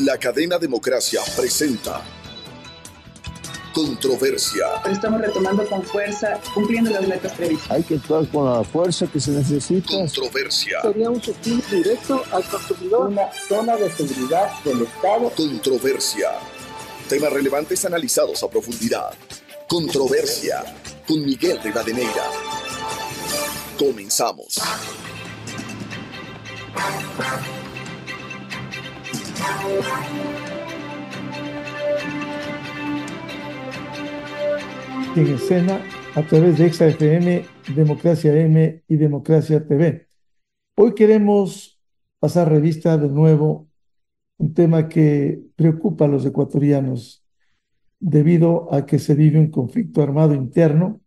La cadena Democracia presenta Controversia. Estamos retomando con fuerza, cumpliendo las metas previstas. Hay que actuar con la fuerza que se necesita. Controversia. Sería un subsidio directo al consumidor. Una zona de seguridad del Estado. Controversia. Temas relevantes analizados a profundidad. Controversia. Con Miguel Rivadeneira. Comenzamos. En escena a través de Exa FM, Democracia M y Democracia TV. Hoy queremos pasar revista de nuevo un tema que preocupa a los ecuatorianos debido a que se vive un conflicto armado interno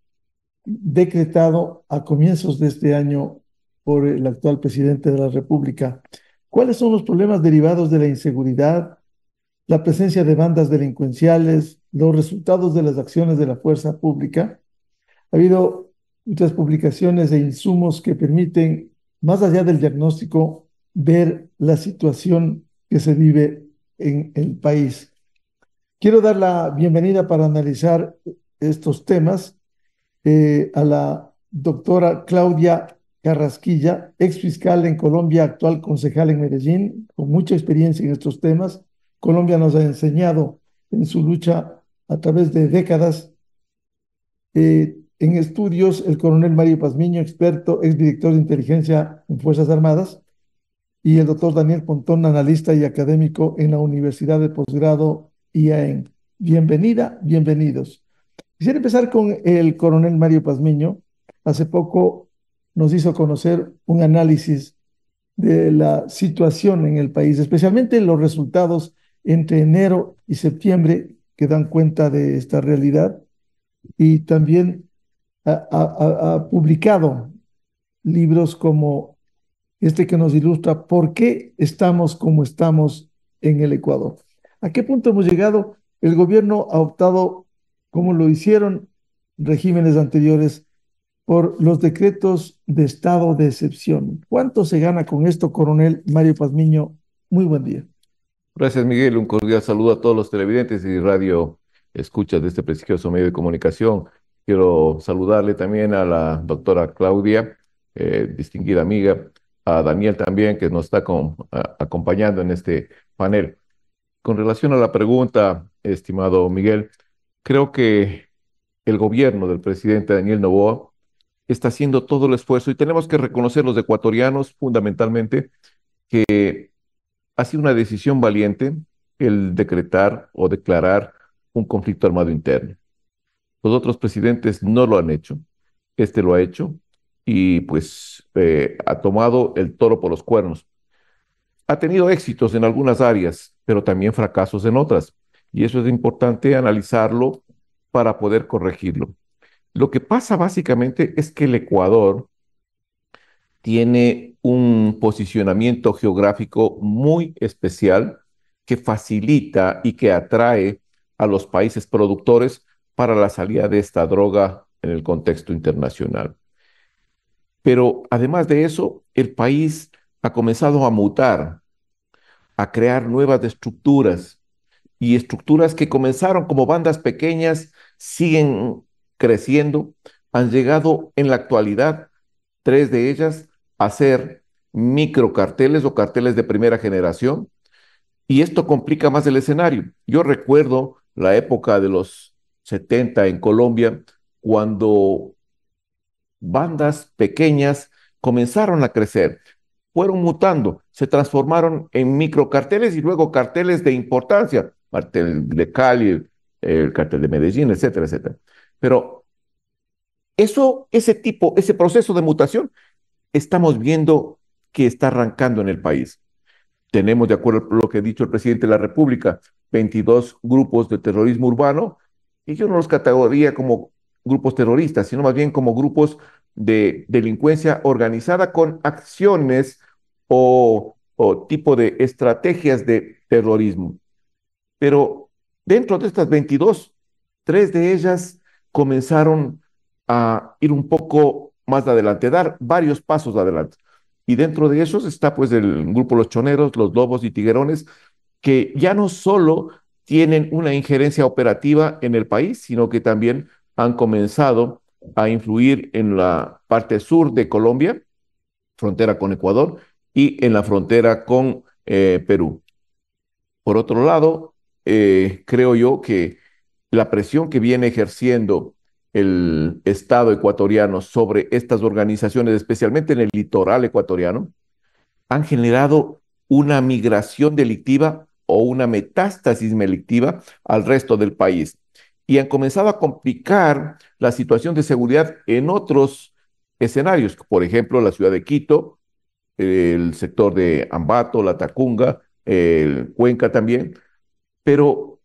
decretado a comienzos de este año por el actual presidente de la República. ¿Cuáles son los problemas derivados de la inseguridad, la presencia de bandas delincuenciales, los resultados de las acciones de la fuerza pública? Ha habido muchas publicaciones e insumos que permiten, más allá del diagnóstico, ver la situación que se vive en el país. Quiero dar la bienvenida para analizar estos temas a la doctora Claudia Carrasquilla, ex fiscal en Colombia, actual concejal en Medellín, con mucha experiencia en estos temas. Colombia nos ha enseñado en su lucha a través de décadas. En estudios, el coronel Mario Pazmiño, experto, exdirector de inteligencia en Fuerzas Armadas, y el doctor Daniel Pontón, analista y académico en la Universidad de Posgrado IAEN. Bienvenida, bienvenidos. Quisiera empezar con el coronel Mario Pazmiño. Hace poco nos hizo conocer un análisis de la situación en el país, especialmente los resultados entre enero y septiembre que dan cuenta de esta realidad, y también ha publicado libros como este que nos ilustra por qué estamos como estamos en el Ecuador. ¿A qué punto hemos llegado? El gobierno ha optado, como lo hicieron regímenes anteriores, por los decretos de estado de excepción. ¿Cuánto se gana con esto, coronel Mario Pazmiño? Muy buen día. Gracias, Miguel. Un cordial saludo a todos los televidentes y radio escuchas de este prestigioso medio de comunicación. Quiero saludarle también a la doctora Claudia, distinguida amiga, a Daniel también, que nos está acompañando en este panel. Con relación a la pregunta, estimado Miguel, creo que el gobierno del presidente Daniel Noboa está haciendo todo el esfuerzo, y tenemos que reconocer los ecuatorianos fundamentalmente que ha sido una decisión valiente el decretar o declarar un conflicto armado interno. Los otros presidentes no lo han hecho, este lo ha hecho, y pues ha tomado el toro por los cuernos. Ha tenido éxitos en algunas áreas, pero también fracasos en otras, y eso es importante analizarlo para poder corregirlo. Lo que pasa básicamente es que el Ecuador tiene un posicionamiento geográfico muy especial que facilita y que atrae a los países productores para la salida de esta droga en el contexto internacional. Pero además de eso, el país ha comenzado a mutar, a crear nuevas estructuras, y estructuras que comenzaron como bandas pequeñas siguen creciendo. Han llegado en la actualidad, 3 de ellas, a ser microcarteles o carteles de primera generación, y esto complica más el escenario. Yo recuerdo la época de los 70 en Colombia, cuando bandas pequeñas comenzaron a crecer, fueron mutando, se transformaron en microcarteles y luego carteles de importancia, cartel de Cali, el cartel de Medellín, etcétera, etcétera. Pero ese proceso de mutación, estamos viendo que está arrancando en el país. Tenemos, de acuerdo a lo que ha dicho el presidente de la República, 22 grupos de terrorismo urbano, y yo no los categorizaría como grupos terroristas, sino más bien como grupos de delincuencia organizada con acciones o tipo de estrategias de terrorismo. Pero dentro de estas 22, 3 de ellas comenzaron a ir un poco más adelante, dar varios pasos adelante. Y dentro de esos está pues el grupo Los Choneros, Los Lobos y Tiguerones, que ya no solo tienen una injerencia operativa en el país, sino que también han comenzado a influir en la parte sur de Colombia, frontera con Ecuador, y en la frontera con Perú. Por otro lado, creo yo que la presión que viene ejerciendo el Estado ecuatoriano sobre estas organizaciones, especialmente en el litoral ecuatoriano, han generado una migración delictiva o una metástasis delictiva al resto del país y han comenzado a complicar la situación de seguridad en otros escenarios, por ejemplo, la ciudad de Quito, el sector de Ambato, La Tacunga, el Cuenca también, pero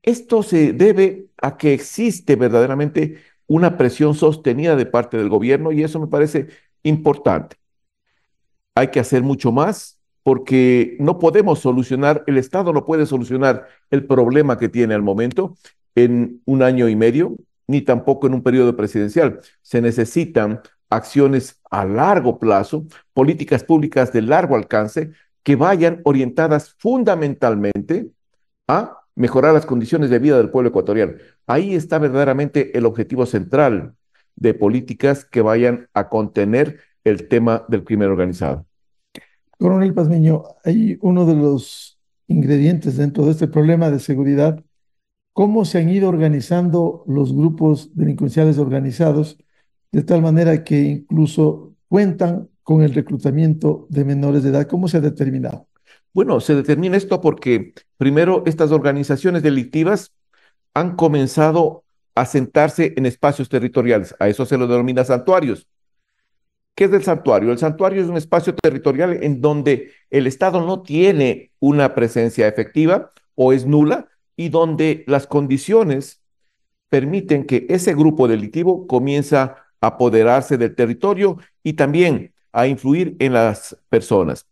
esto se debe a que existe verdaderamente una presión sostenida de parte del gobierno y eso me parece importante. Hay que hacer mucho más porque no podemos solucionar, el Estado no puede solucionar el problema que tiene al momento en un año y medio, ni tampoco en un periodo presidencial. Se necesitan acciones a largo plazo, políticas públicas de largo alcance que vayan orientadas fundamentalmente a mejorar las condiciones de vida del pueblo ecuatoriano. Ahí está verdaderamente el objetivo central de políticas que vayan a contener el tema del crimen organizado. Coronel Pazmiño, hay uno de los ingredientes dentro de este problema de seguridad, cómo se han ido organizando los grupos delincuenciales organizados, de tal manera que incluso cuentan con el reclutamiento de menores de edad. ¿Cómo se ha determinado? Bueno, se determina esto porque primero estas organizaciones delictivas han comenzado a sentarse en espacios territoriales. A eso se lo denomina santuarios. ¿Qué es el santuario? El santuario es un espacio territorial en donde el Estado no tiene una presencia efectiva o es nula y donde las condiciones permiten que ese grupo delictivo comience a apoderarse del territorio y también a influir en las personas.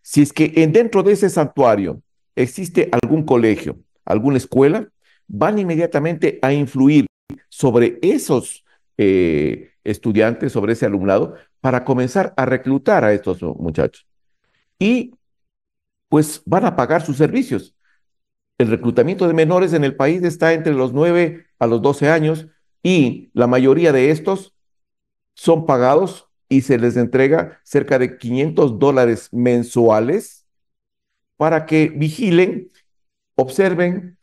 Si es que dentro de ese santuario existe algún colegio, alguna escuela, van inmediatamente a influir sobre esos estudiantes, sobre ese alumnado, para comenzar a reclutar a estos muchachos. Y pues van a pagar sus servicios. El reclutamiento de menores en el país está entre los 9 a los 12 años y la mayoría de estos son pagados y se les entrega cerca de $500 mensuales para que vigilen, observen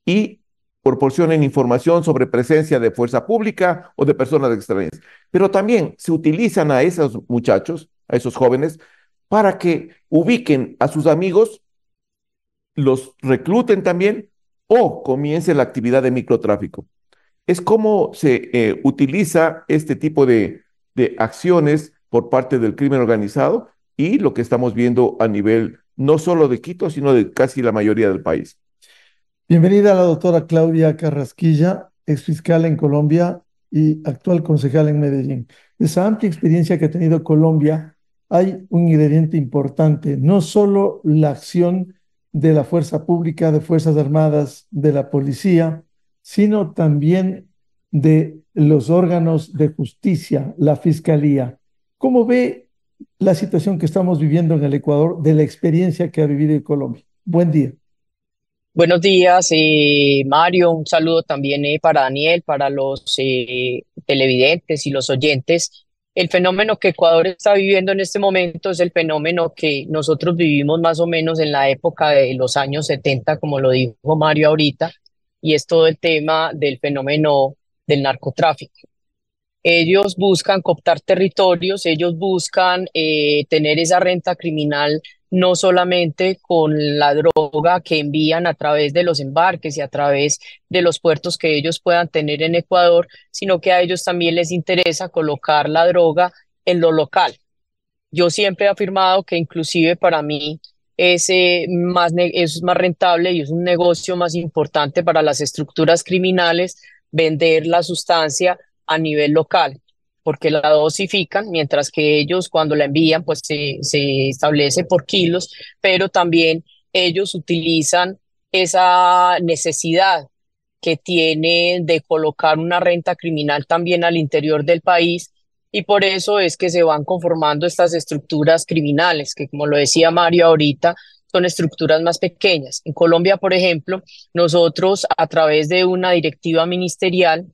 y proporcionen información sobre presencia de fuerza pública o de personas extrañas. Pero también se utilizan a esos muchachos, a esos jóvenes, para que ubiquen a sus amigos, los recluten también o comience la actividad de microtráfico. Es como se utiliza este tipo de acciones por parte del crimen organizado y lo que estamos viendo a nivel no solo de Quito, sino de casi la mayoría del país. Bienvenida a la doctora Claudia Carrasquilla, exfiscal en Colombia y actual concejal en Medellín. De esa amplia experiencia que ha tenido Colombia, hay un ingrediente importante, no solo la acción de la fuerza pública, de Fuerzas Armadas, de la policía, sino también de los órganos de justicia, la fiscalía. ¿Cómo ve la situación que estamos viviendo en el Ecuador de la experiencia que ha vivido en Colombia? Buen día. Buenos días, Mario. Un saludo también para Daniel, para los televidentes y los oyentes. El fenómeno que Ecuador está viviendo en este momento es el fenómeno que nosotros vivimos más o menos en la época de los años 70, como lo dijo Mario ahorita, y es todo el tema del fenómeno del narcotráfico. Ellos buscan cooptar territorios, ellos buscan tener esa renta criminal no solamente con la droga que envían a través de los embarques y a través de los puertos que ellos puedan tener en Ecuador, sino que a ellos también les interesa colocar la droga en lo local. Yo siempre he afirmado que inclusive para mí es más rentable y es un negocio más importante para las estructuras criminales vender la sustancia a nivel local, porque la dosifican, mientras que ellos cuando la envían pues se establece por kilos, pero también ellos utilizan esa necesidad que tienen de colocar una renta criminal también al interior del país y por eso es que se van conformando estas estructuras criminales que, como lo decía Mario ahorita, son estructuras más pequeñas. En Colombia, por ejemplo, nosotros a través de una directiva ministerial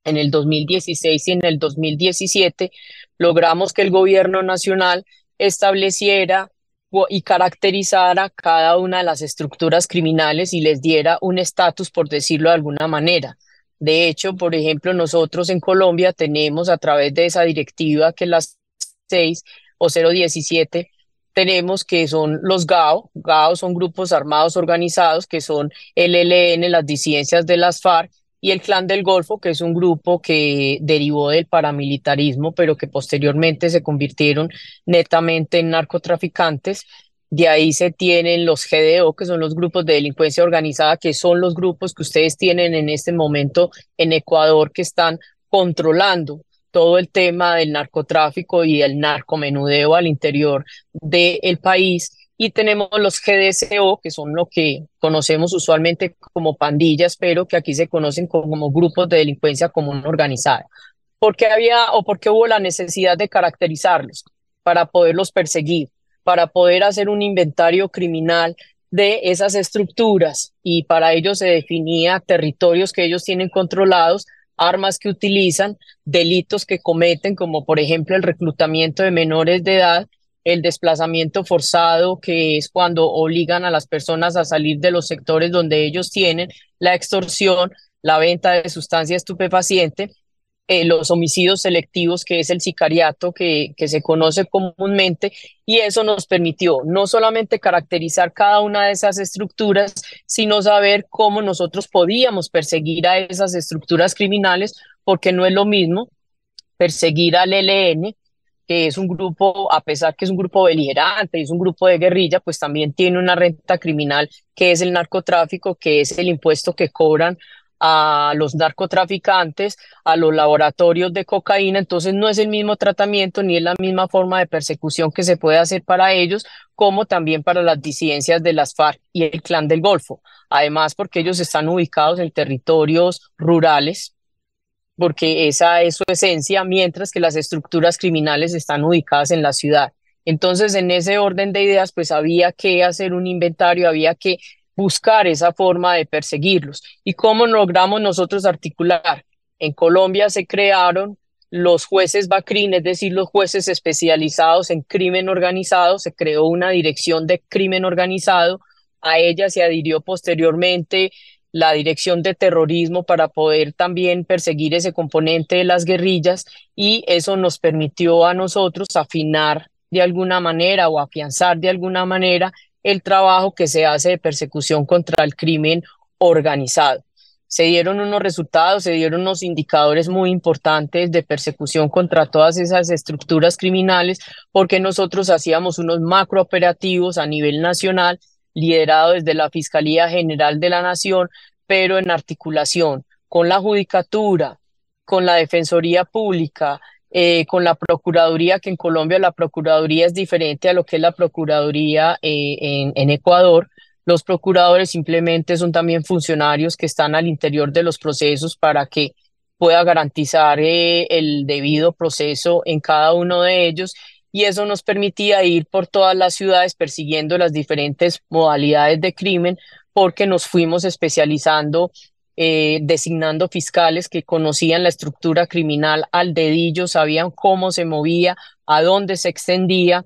en el 2016 y en el 2017 logramos que el gobierno nacional estableciera y caracterizara cada una de las estructuras criminales y les diera un estatus, por decirlo de alguna manera. De hecho, por ejemplo, nosotros en Colombia tenemos a través de esa directiva que las 6 o 017 tenemos que son los GAO. GAO son grupos armados organizados que son el ELN, las disidencias de las FARC, y el Clan del Golfo, que es un grupo que derivó del paramilitarismo, pero que posteriormente se convirtieron netamente en narcotraficantes. De ahí se tienen los GDO, que son los grupos de delincuencia organizada, que son los grupos que ustedes tienen en este momento en Ecuador, que están controlando todo el tema del narcotráfico y del narcomenudeo al interior del país. Y tenemos los GDSO, que son lo que conocemos usualmente como pandillas, pero que aquí se conocen como grupos de delincuencia común organizada. ¿Por qué había o por qué hubo la necesidad de caracterizarlos? Para poderlos perseguir, para poder hacer un inventario criminal de esas estructuras, y para ello se definía territorios que ellos tienen controlados, armas que utilizan, delitos que cometen, como por ejemplo el reclutamiento de menores de edad, el desplazamiento forzado, que es cuando obligan a las personas a salir de los sectores donde ellos tienen, la extorsión, la venta de sustancia estupefaciente, los homicidios selectivos, que es el sicariato que se conoce comúnmente, y eso nos permitió no solamente caracterizar cada una de esas estructuras, sino saber cómo nosotros podíamos perseguir a esas estructuras criminales, porque no es lo mismo perseguir al ELN, que es un grupo, a pesar que es un grupo beligerante y es un grupo de guerrilla, pues también tiene una renta criminal que es el narcotráfico, que es el impuesto que cobran a los narcotraficantes, a los laboratorios de cocaína. Entonces no es el mismo tratamiento ni es la misma forma de persecución que se puede hacer para ellos, como también para las disidencias de las FARC y el Clan del Golfo. Además, porque ellos están ubicados en territorios rurales, porque esa es su esencia, mientras que las estructuras criminales están ubicadas en la ciudad. Entonces, en ese orden de ideas, pues había que hacer un inventario, había que buscar esa forma de perseguirlos. ¿Y cómo logramos nosotros articular? En Colombia se crearon los jueces BACRIM, es decir, los jueces especializados en crimen organizado. Se creó una dirección de crimen organizado, a ella se adhirió posteriormente la dirección de terrorismo para poder también perseguir ese componente de las guerrillas, y eso nos permitió a nosotros afinar de alguna manera o afianzar de alguna manera el trabajo que se hace de persecución contra el crimen organizado. Se dieron unos resultados, se dieron unos indicadores muy importantes de persecución contra todas esas estructuras criminales, porque nosotros hacíamos unos macrooperativos a nivel nacional, liderado desde la Fiscalía General de la Nación, pero en articulación con la Judicatura, con la Defensoría Pública, con la Procuraduría, que en Colombia la Procuraduría es diferente a lo que es la Procuraduría en Ecuador. Los procuradores simplemente son también funcionarios que están al interior de los procesos para que pueda garantizar el debido proceso en cada uno de ellos, y eso nos permitía ir por todas las ciudades persiguiendo las diferentes modalidades de crimen, porque nos fuimos especializando, designando fiscales que conocían la estructura criminal al dedillo, sabían cómo se movía, a dónde se extendía,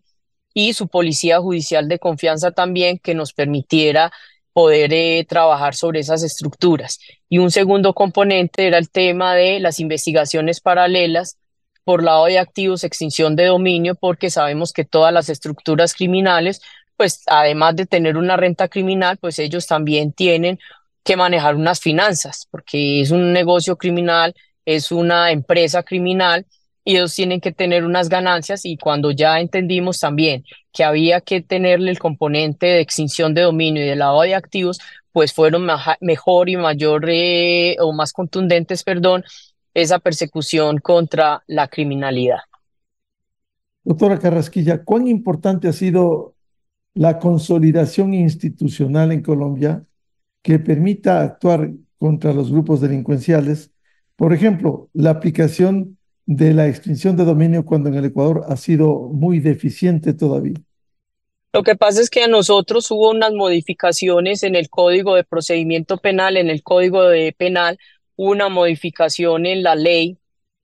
y su policía judicial de confianza también, que nos permitiera poder trabajar sobre esas estructuras. Y un segundo componente era el tema de las investigaciones paralelas por lavado de activos, extinción de dominio, porque sabemos que todas las estructuras criminales, pues además de tener una renta criminal, pues ellos también tienen que manejar unas finanzas, porque es un negocio criminal, es una empresa criminal, y ellos tienen que tener unas ganancias. Y cuando ya entendimos también que había que tenerle el componente de extinción de dominio y de lavado de activos, pues fueron mejor y mayor o más contundentes, perdón, esa persecución contra la criminalidad. Doctora Carrasquilla, ¿cuán importante ha sido la consolidación institucional en Colombia que permita actuar contra los grupos delincuenciales? Por ejemplo, la aplicación de la extinción de dominio, cuando en el Ecuador ha sido muy deficiente todavía. Lo que pasa es que a nosotros hubo unas modificaciones en el Código de Procedimiento Penal, en el Código de Penal, hubo una modificación en la ley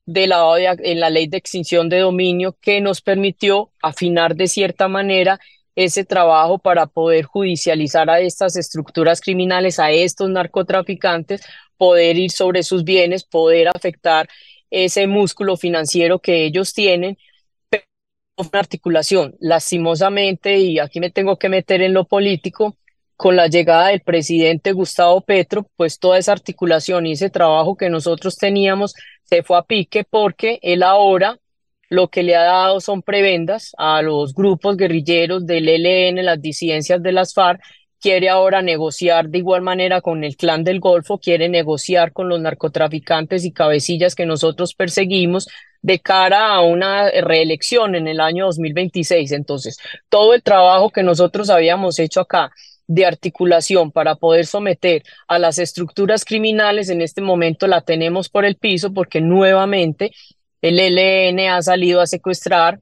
en la ley de extinción de dominio que nos permitió afinar de cierta manera ese trabajo para poder judicializar a estas estructuras criminales, a estos narcotraficantes, poder ir sobre sus bienes, poder afectar ese músculo financiero que ellos tienen, una articulación. Lastimosamente, y aquí me tengo que meter en lo político, con la llegada del presidente Gustavo Petro, pues toda esa articulación y ese trabajo que nosotros teníamos se fue a pique porque él ahora lo que le ha dado son prebendas a los grupos guerrilleros del ELN, las disidencias de las FARC, quiere ahora negociar de igual manera con el Clan del Golfo, quiere negociar con los narcotraficantes y cabecillas que nosotros perseguimos de cara a una reelección en el año 2026. Entonces, todo el trabajo que nosotros habíamos hecho acá de articulación para poder someter a las estructuras criminales, en este momento la tenemos por el piso porque nuevamente el ELN ha salido a secuestrar,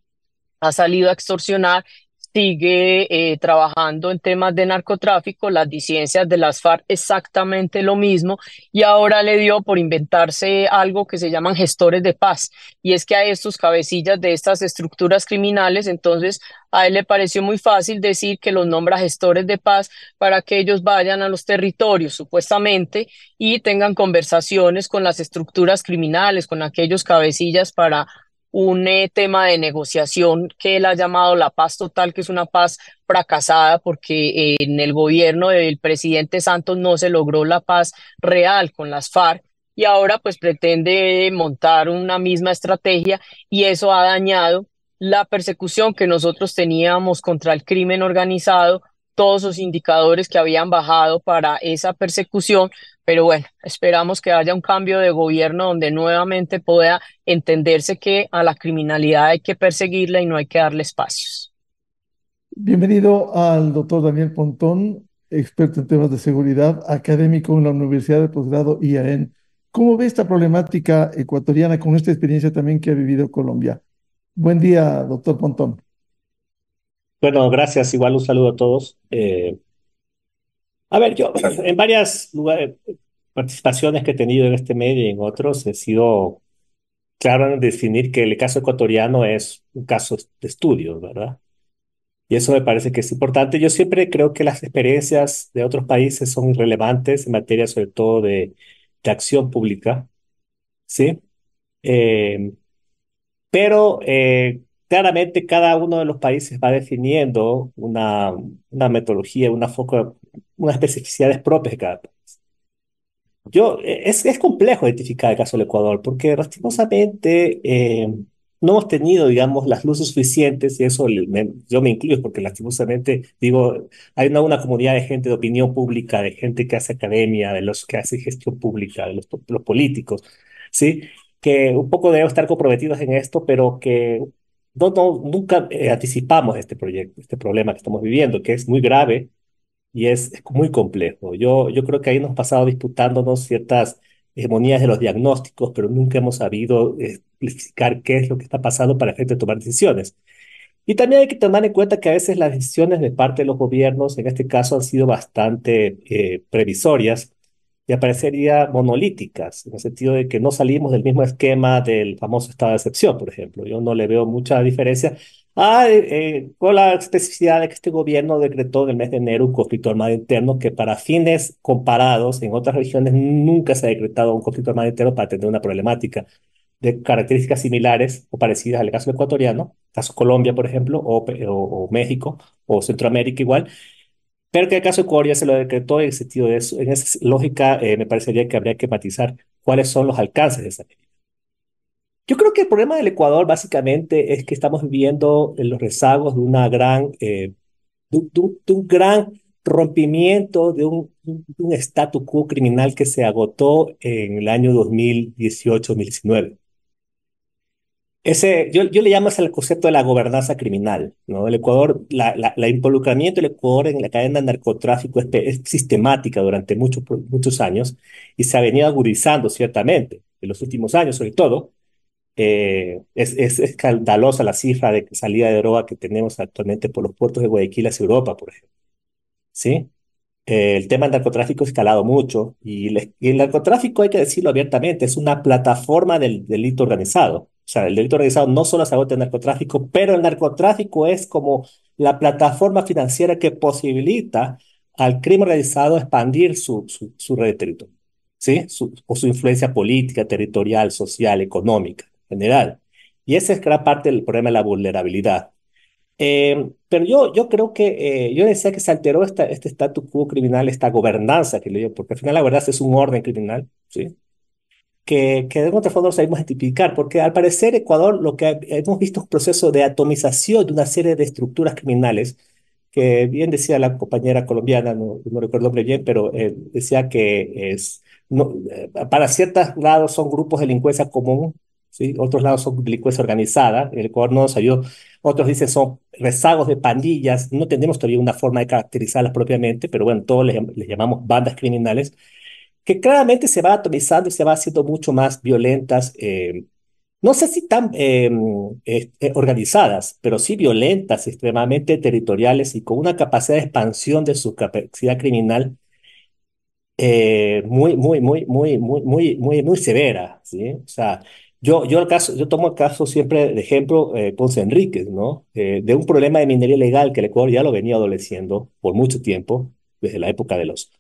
ha salido a extorsionar, sigue trabajando en temas de narcotráfico, las disidencias de las FARC exactamente lo mismo, y ahora le dio por inventarse algo que se llaman gestores de paz, y es que a estos cabecillas de estas estructuras criminales, entonces a él le pareció muy fácil decir que los nombra gestores de paz para que ellos vayan a los territorios supuestamente y tengan conversaciones con las estructuras criminales, con aquellos cabecillas para un tema de negociación que él ha llamado la paz total, que es una paz fracasada porque en el gobierno del presidente Santos no se logró la paz real con las FARC y ahora pues pretende montar una misma estrategia y eso ha dañado la persecución que nosotros teníamos contra el crimen organizado, todos los indicadores que habían bajado para esa persecución, pero bueno, esperamos que haya un cambio de gobierno donde nuevamente pueda entenderse que a la criminalidad hay que perseguirla y no hay que darle espacios. Bienvenido al doctor Daniel Pontón, experto en temas de seguridad, académico en la Universidad de Posgrado IAEN. ¿Cómo ve esta problemática ecuatoriana con esta experiencia también que ha vivido Colombia? Buen día, doctor Pontón. Bueno, gracias. Igual un saludo a todos. A ver, yo en varias participaciones que he tenido en este medio y en otros he sido claro en definir que el caso ecuatoriano es un caso de estudio, ¿verdad? Y eso me parece que es importante. Yo siempre creo que las experiencias de otros países son relevantes en materia sobre todo de acción pública, ¿sí? Eh, pero claramente cada uno de los países va definiendo una metodología, unas especificidades propias de cada país. Es complejo identificar el caso del Ecuador porque lastimosamente no hemos tenido, digamos, las luces suficientes y eso yo me incluyo porque lastimosamente digo, hay una comunidad de gente de opinión pública, de gente que hace academia, de los que hace gestión pública, de los políticos, ¿sí? Que un poco deben estar comprometidos en esto, pero que nunca anticipamos este proyecto, este problema que estamos viviendo, que es muy grave y es muy complejo. Yo creo que ahí nos hemos pasado disputándonos ciertas hegemonías de los diagnósticos, pero nunca hemos sabido explicar qué es lo que está pasando para efecto de tomar decisiones. Y también hay que tomar en cuenta que a veces las decisiones de parte de los gobiernos, en este caso, han sido bastante previsorias y aparecería monolíticas, en el sentido de que no salimos del mismo esquema del famoso estado de excepción, por ejemplo. Yo no le veo mucha diferencia. Con la especificidad de que este gobierno decretó en el mes de enero un conflicto armado interno que para fines comparados en otras regiones nunca se ha decretado un conflicto armado interno para atender una problemática de características similares o parecidas al caso ecuatoriano, caso Colombia, por ejemplo, o México, o Centroamérica igual, pero que el caso Ecuador ya se lo decretó en el sentido de eso. En esa lógica, me parecería que habría que matizar cuáles son los alcances de esa medida. Yo creo que el problema del Ecuador básicamente es que estamos viviendo en los rezagos de de un gran rompimiento de un statu quo criminal que se agotó en el año 2018-2019. Yo le llamo ese el concepto de la gobernanza criminal, ¿no? El Ecuador, la involucramiento del Ecuador en la cadena de narcotráfico es sistemática durante muchos años y se ha venido agudizando ciertamente en los últimos años, sobre todo Es escandalosa la cifra de salida de droga que tenemos actualmente por los puertos de Guayaquil hacia Europa, por ejemplo. ¿Sí? El tema del narcotráfico ha escalado mucho y el narcotráfico, hay que decirlo abiertamente, es una plataforma del delito organizado. O sea, el delito organizado no solo se agota el narcotráfico, pero el narcotráfico es como la plataforma financiera que posibilita al crimen organizado expandir su red de territorio, ¿sí? O su influencia política, territorial, social, económica, en general. Y esa es gran parte del problema de la vulnerabilidad. Pero yo creo que, yo decía que se alteró este status quo criminal, esta gobernanza que le dio, porque al final la verdad es un orden criminal, ¿sí? Que de alguna otra forma no sabemos identificar, porque al parecer Ecuador lo que hemos visto es un proceso de atomización de una serie de estructuras criminales, que bien decía la compañera colombiana, no recuerdo el nombre bien, pero decía que para ciertos lados son grupos de delincuencia común, ¿sí? Otros lados son delincuencia organizada, el Ecuador no nos ayudó, otros dicen son rezagos de pandillas, no tenemos todavía una forma de caracterizarlas propiamente, pero bueno, todos les llamamos bandas criminales que claramente se va atomizando y se va haciendo mucho más violentas, no sé si tan organizadas, pero sí violentas, extremadamente territoriales y con una capacidad de expansión de su capacidad criminal muy severa, ¿sí? O sea, yo tomo el caso siempre de ejemplo Ponce Enríquez, ¿no? De un problema de minería ilegal que el Ecuador ya lo venía adoleciendo por mucho tiempo, desde la época de los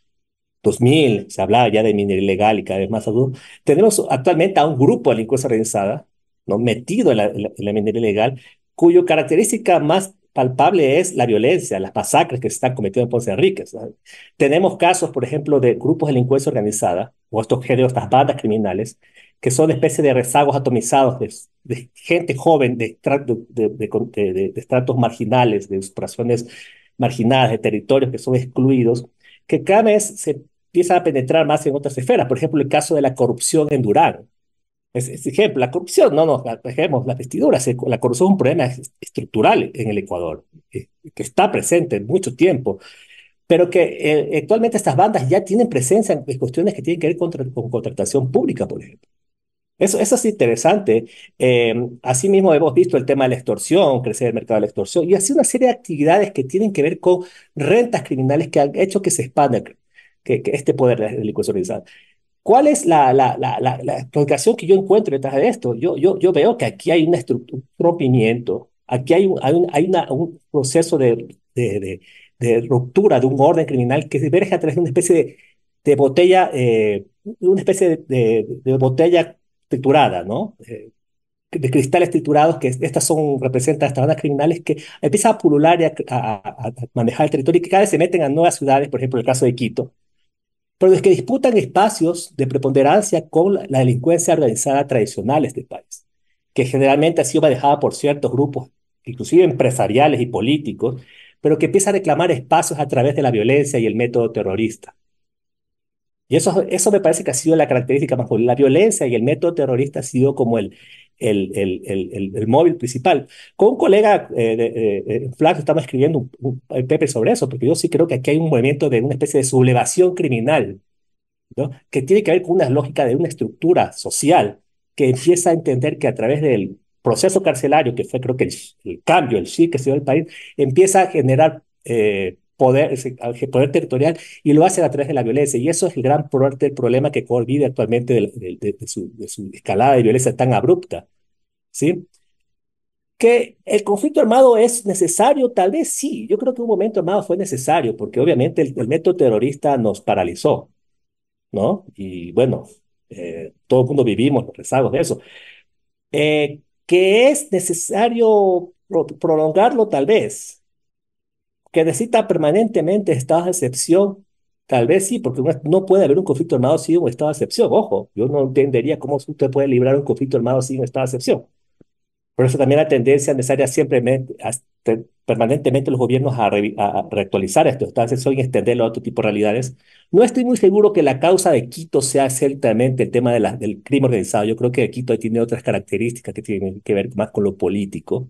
2000 se hablaba ya de minería ilegal y cada vez más agudo. Tenemos actualmente a un grupo de delincuencia organizada, ¿no? Metido en la minería ilegal, cuya característica más palpable es la violencia, las masacres que se están cometiendo en Ponce Enríquez, ¿no? Tenemos casos, por ejemplo, de grupos de delincuencia organizada, o estos géneros, estas bandas criminales, que son especie de rezagos atomizados de gente joven, de estratos marginales, de exploraciones marginadas, de territorios que son excluidos, que cada vez se empieza a penetrar más en otras esferas. Por ejemplo, el caso de la corrupción en Durán. Es ejemplo, la corrupción, no nos dejemos las vestiduras. La corrupción es un problema estructural en el Ecuador, que está presente en mucho tiempo, pero que actualmente estas bandas ya tienen presencia en cuestiones que tienen que ver con contratación pública, por ejemplo. Eso es interesante. Asimismo, hemos visto el tema de la extorsión, crecer el mercado de la extorsión, y así una serie de actividades que tienen que ver con rentas criminales que han hecho que se expanda que este poder de la delincuencia organizada. ¿Cuál es la explicación que yo encuentro detrás de esto? Yo veo que aquí hay una estructura, un rompimiento, aquí hay un proceso de ruptura de un orden criminal que diverge a través de una especie de botella, una especie de botella triturada, ¿no? De cristales triturados, que representan estas bandas criminales que empiezan a pulular y a manejar el territorio y que cada vez se meten a nuevas ciudades, por ejemplo, el caso de Quito, pero es que disputan espacios de preponderancia con la delincuencia organizada tradicional de este país, que generalmente ha sido manejada por ciertos grupos, inclusive empresariales y políticos, pero que empieza a reclamar espacios a través de la violencia y el método terrorista. Y eso me parece que ha sido la característica más fuerte. La violencia y el método terrorista ha sido como el móvil principal. Con un colega en Flash estamos escribiendo un paper sobre eso, porque yo sí creo que aquí hay un movimiento de una especie de sublevación criminal, ¿no? Que tiene que ver con una lógica de una estructura social que empieza a entender que a través del proceso carcelario, que fue creo que el cambio, el sí que se dio el país, empieza a generar poder territorial y lo hace a través de la violencia. Y eso es el gran parte del problema que Ecuador vive actualmente de su escalada de violencia tan abrupta, ¿sí? Que el conflicto armado es necesario, tal vez sí. Yo creo que un momento armado fue necesario porque obviamente el método terrorista nos paralizó, ¿no? Y bueno, todo el mundo vivimos los rezagos de eso. Que es necesario prolongarlo, tal vez. Que necesita permanentemente estados de excepción, tal vez sí, porque no puede haber un conflicto armado sin un estado de excepción. Ojo, yo no entendería cómo usted puede librar un conflicto armado sin un estado de excepción. Por eso también la tendencia necesaria siempre permanentemente los gobiernos a reactualizar estos estados de excepción y extenderlo a otro tipo de realidades. No estoy muy seguro que la causa de Quito sea ciertamente el tema del crimen organizado. Yo creo que Quito tiene otras características que tienen que ver más con lo político.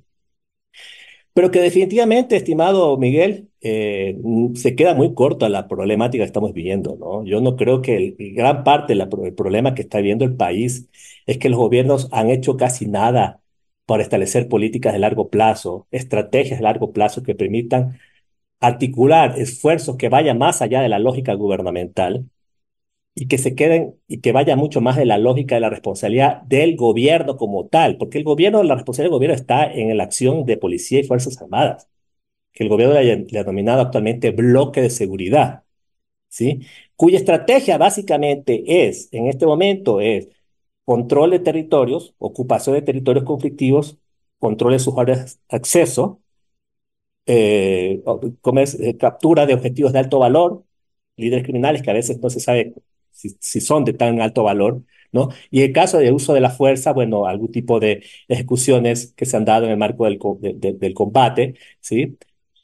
Pero que definitivamente, estimado Miguel, se queda muy corto a la problemática que estamos viviendo, ¿no? Yo no creo que gran parte del problema que está viviendo el país es que los gobiernos han hecho casi nada para establecer políticas de largo plazo, estrategias de largo plazo que permitan articular esfuerzos que vayan más allá de la lógica gubernamental y que se queden y que vaya mucho más de la lógica de la responsabilidad del gobierno como tal, porque el gobierno, la responsabilidad del gobierno está en la acción de policía y fuerzas armadas, que el gobierno le ha denominado actualmente bloque de seguridad, ¿sí? Cuya estrategia básicamente es, en este momento, es control de territorios, ocupación de territorios conflictivos, control de sus áreas de acceso, captura de objetivos de alto valor, líderes criminales que a veces no se sabe si son de tan alto valor, ¿no? Y en caso de uso de la fuerza, bueno, algún tipo de ejecuciones que se han dado en el marco del combate, ¿sí?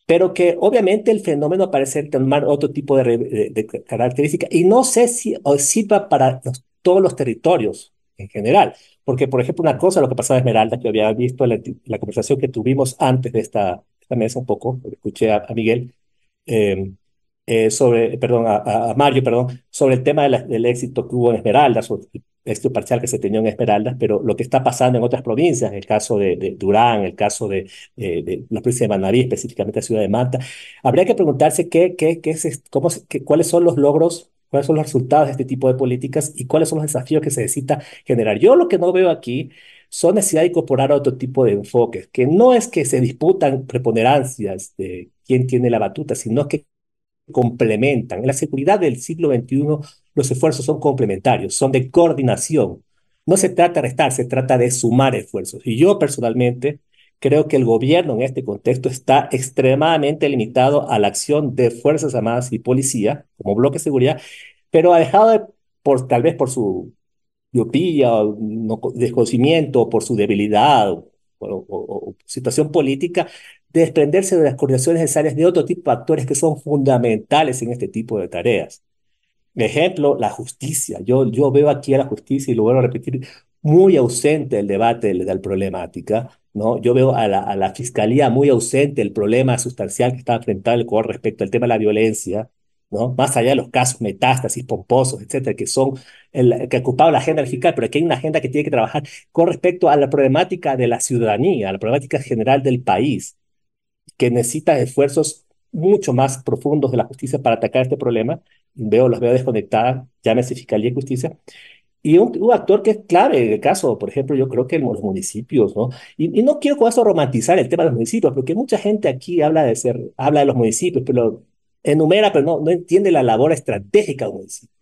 Pero que obviamente el fenómeno parece tomar otro tipo de características y no sé si sirva para todos los territorios en general. Porque, por ejemplo, una cosa, lo que pasaba en Esmeralda, que había visto en la conversación que tuvimos antes de esta mesa un poco, escuché a Miguel, eh, perdón, a Mario, perdón, sobre el tema del éxito que hubo en Esmeraldas, o el éxito parcial que se tenía en Esmeraldas, pero lo que está pasando en otras provincias, el caso de Durán, el caso de la provincia de Manabí, específicamente la ciudad de Manta, habría que preguntarse cuáles son los logros, cuáles son los resultados de este tipo de políticas y cuáles son los desafíos que se necesita generar. Yo lo que no veo aquí son necesidad de incorporar otro tipo de enfoques, que no es que se disputan preponderancias de quién tiene la batuta, sino que complementan. En la seguridad del siglo XXI los esfuerzos son complementarios, son de coordinación. No se trata de restar, se trata de sumar esfuerzos. Y yo personalmente creo que el gobierno en este contexto está extremadamente limitado a la acción de Fuerzas Armadas y Policía como bloque de seguridad, pero ha dejado tal vez por su miopía o desconocimiento, por su debilidad o situación política, de desprenderse de las coordinaciones necesarias de otro tipo de actores que son fundamentales en este tipo de tareas. Ejemplo, la justicia. Yo veo aquí a la justicia, y lo vuelvo a repetir, muy ausente el debate de la problemática, ¿no? Yo veo a la fiscalía muy ausente el problema sustancial que está enfrentando con respecto al tema de la violencia, ¿no? Más allá de los casos metástasis, pomposos, etcétera, que son que ha ocupado la agenda del fiscal, pero aquí hay una agenda que tiene que trabajar con respecto a la problemática de la ciudadanía, a la problemática general del país, que necesita esfuerzos mucho más profundos de la justicia para atacar este problema. Los veo desconectadas, llámese Fiscalía y Justicia. Y un actor que es clave en el caso, por ejemplo, yo creo que los municipios, ¿no? Y no quiero con eso romantizar el tema de los municipios, porque mucha gente aquí habla de los municipios, pero enumera, pero no entiende la labor estratégica de un municipio,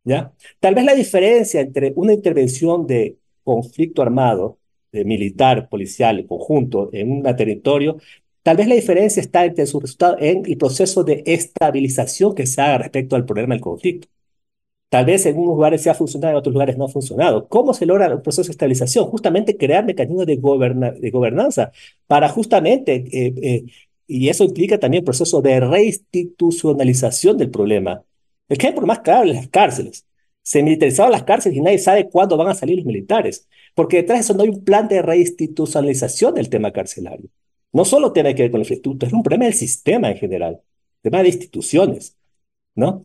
¿ya? Tal vez la diferencia entre una intervención de conflicto armado, de militar, policial, conjunto, en un territorio, tal vez la diferencia está entre su resultado en el proceso de estabilización que se haga respecto al problema del conflicto. Tal vez en unos lugares se ha funcionado, en otros lugares no ha funcionado. ¿Cómo se logra el proceso de estabilización? Justamente crear mecanismos de gobernanza para justamente, y eso implica también el proceso de reinstitucionalización del problema. El ejemplo más claro es las cárceles. Se militarizaron las cárceles y nadie sabe cuándo van a salir los militares, porque detrás de eso no hay un plan de reinstitucionalización del tema carcelario. No solo tiene que ver con la infraestructura, es un problema del sistema en general, tema de instituciones, ¿no?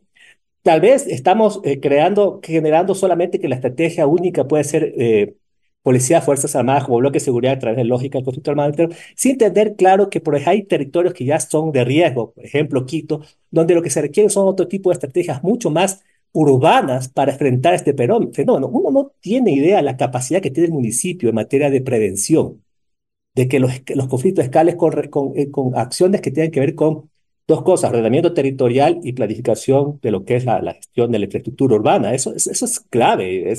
Tal vez estamos generando solamente que la estrategia única puede ser policía, fuerzas armadas como bloque de seguridad a través de lógica del conflicto armado interno, sin tener claro que por ejemplo hay territorios que ya son de riesgo, por ejemplo Quito, donde lo que se requiere son otro tipo de estrategias mucho más urbanas para enfrentar este fenómeno. Uno no tiene idea de la capacidad que tiene el municipio en materia de prevención, de que los conflictos escalen con acciones que tienen que ver con dos cosas: ordenamiento territorial y planificación de lo que es la gestión de la infraestructura urbana. Eso es clave.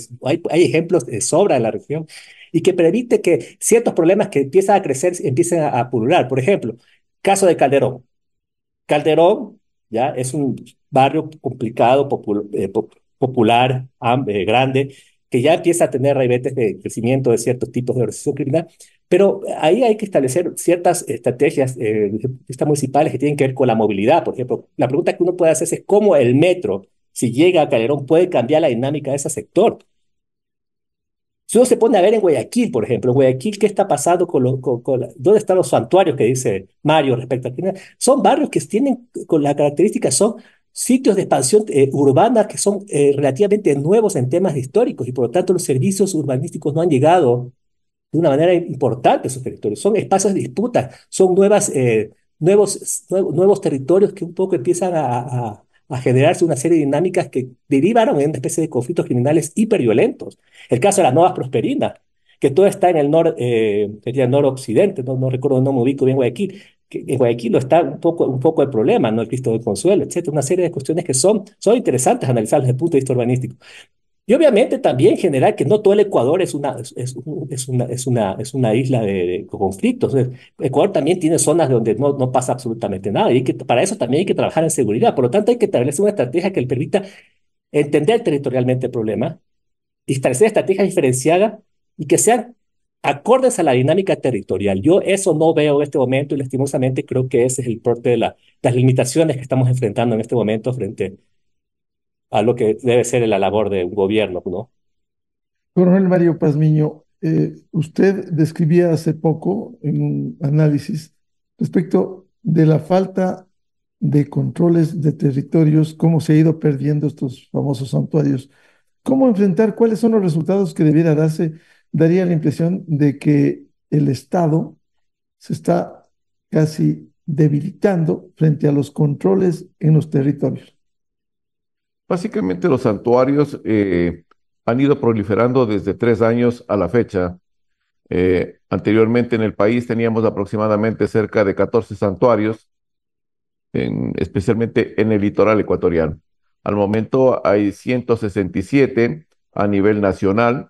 Hay ejemplos de sobra en la región y que permite que ciertos problemas que empiezan a crecer empiecen a pulular. Por ejemplo, caso de Calderón. Calderón ya es un barrio complicado, popular, grande, que ya empieza a tener raivetes de crecimiento de ciertos tipos de organización criminal, pero ahí hay que establecer ciertas estrategias municipales que tienen que ver con la movilidad. Por ejemplo, la pregunta que uno puede hacer es cómo el metro, si llega a Calderón, puede cambiar la dinámica de ese sector. Si uno se pone a ver en Guayaquil, por ejemplo, en Guayaquil, ¿qué está pasando dónde están los santuarios que dice Mario respecto a Crimea? Son barrios que tienen con la característica, son sitios de expansión urbana que son relativamente nuevos en temas históricos y por lo tanto los servicios urbanísticos no han llegado de una manera importante a esos territorios. Son espacios de disputa, son nuevos territorios que un poco empiezan a generarse una serie de dinámicas que derivaron en una especie de conflictos criminales hiperviolentos. El caso de las Novas Prosperinas, que todo está en el sería el noroccidente, no recuerdo, no me ubico bien Guayaquil, que en Guayaquil está un poco el problema, ¿no? El Cristo del Consuelo, etcétera, una serie de cuestiones que son interesantes analizar desde el punto de vista urbanístico. Y obviamente también generar que no todo el Ecuador es una isla de conflictos. Ecuador también tiene zonas donde no pasa absolutamente nada y para eso también hay que trabajar en seguridad. Por lo tanto, hay que establecer una estrategia que le permita entender territorialmente el problema y establecer estrategias diferenciadas y que sean acordes a la dinámica territorial. Yo eso no veo en este momento y lastimosamente creo que ese es el porte de las limitaciones que estamos enfrentando en este momento frente a lo que debe ser la labor de un gobierno, ¿no? Coronel Mario Pazmiño, usted describía hace poco en un análisis respecto de la falta de controles de territorios, cómo se ha ido perdiendo estos famosos santuarios. ¿Cómo enfrentar cuáles son los resultados que debiera darse? Daría la impresión de que el Estado se está casi debilitando frente a los controles en los territorios. Básicamente los santuarios han ido proliferando desde 3 años a la fecha. Anteriormente en el país teníamos aproximadamente cerca de 14 santuarios, especialmente en el litoral ecuatoriano. Al momento hay 167 a nivel nacional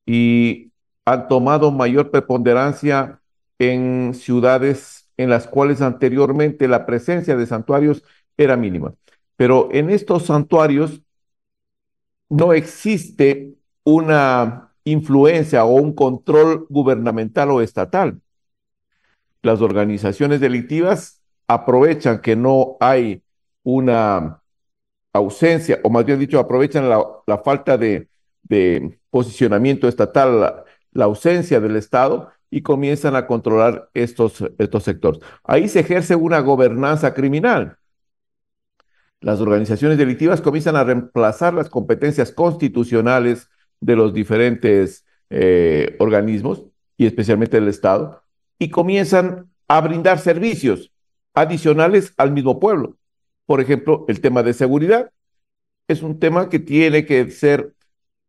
y han tomado mayor preponderancia en ciudades en las cuales anteriormente la presencia de santuarios era mínima. Pero en estos santuarios no existe una influencia o un control gubernamental o estatal. Las organizaciones delictivas aprovechan que no hay una ausencia, o más bien dicho, aprovechan la falta de posicionamiento estatal, la ausencia del Estado, y comienzan a controlar estos sectores. Ahí se ejerce una gobernanza criminal. Las organizaciones delictivas comienzan a reemplazar las competencias constitucionales de los diferentes organismos, y especialmente del Estado, y comienzan a brindar servicios adicionales al mismo pueblo. Por ejemplo, el tema de seguridad es un tema que tiene que ser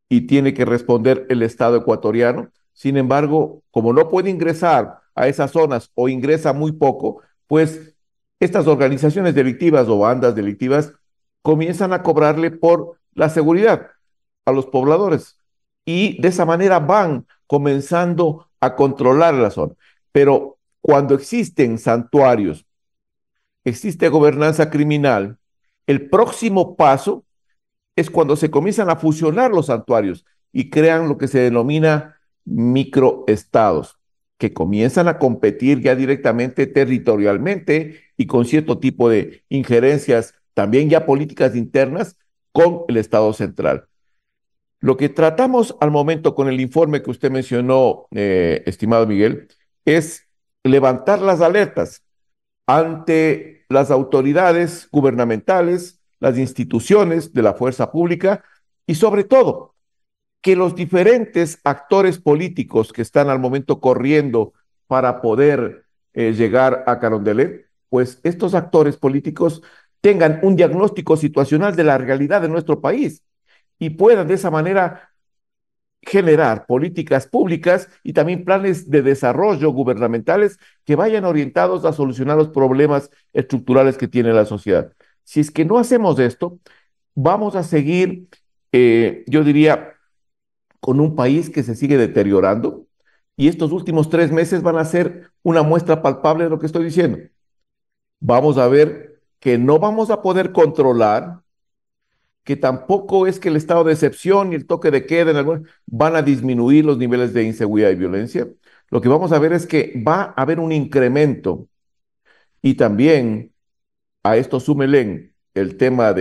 y tiene que responder el Estado ecuatoriano. Sin embargo, como no puede ingresar a esas zonas o ingresa muy poco, pues estas organizaciones delictivas o bandas delictivas comienzan a cobrarle por la seguridad a los pobladores y de esa manera van comenzando a controlar la zona. Pero cuando existen santuarios, existe gobernanza criminal, el próximo paso es cuando se comienzan a fusionar los santuarios y crean lo que se denomina microestados, que comienzan a competir ya directamente territorialmente y con cierto tipo de injerencias, también ya políticas internas, con el Estado central. Lo que tratamos al momento con el informe que usted mencionó, estimado Miguel, es levantar las alertas ante las autoridades gubernamentales, las instituciones de la fuerza pública y sobre todo que los diferentes actores políticos que están al momento corriendo para poder llegar a Carondelet, pues estos actores políticos tengan un diagnóstico situacional de la realidad de nuestro país y puedan de esa manera generar políticas públicas y también planes de desarrollo gubernamentales que vayan orientados a solucionar los problemas estructurales que tiene la sociedad. Si es que no hacemos esto, vamos a seguir, yo diría, con un país que se sigue deteriorando, y estos últimos 3 meses van a ser una muestra palpable de lo que estoy diciendo. Vamos a ver que no vamos a poder controlar, que tampoco es que el estado de excepción y el toque de queda van a disminuir los niveles de inseguridad y violencia. Lo que vamos a ver es que va a haber un incremento, y también a esto súmele el tema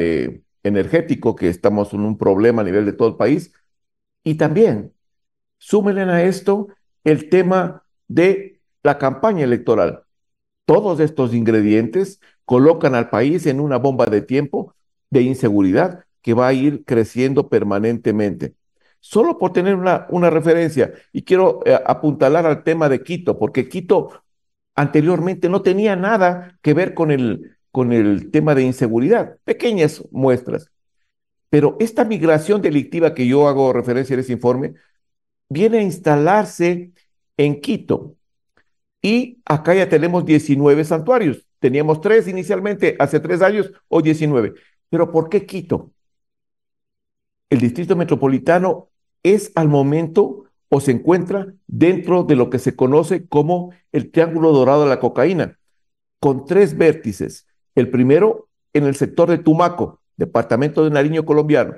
energético, que estamos en un problema a nivel de todo el país, y también Súmenle a esto el tema de la campaña electoral. Todos estos ingredientes colocan al país en una bomba de tiempo de inseguridad que va a ir creciendo permanentemente. Solo por tener una referencia, y quiero apuntalar al tema de Quito, porque Quito anteriormente no tenía nada que ver con el tema de inseguridad, pequeñas muestras. Pero esta migración delictiva que yo hago referencia en ese informe viene a instalarse en Quito. Y acá ya tenemos 19 santuarios. Teníamos 3 inicialmente, hace 3 años, o 19. Pero ¿por qué Quito? El distrito metropolitano es al momento o se encuentra dentro de lo que se conoce como el Triángulo Dorado de la Cocaína, con 3 vértices. El primero en el sector de Tumaco, departamento de Nariño colombiano,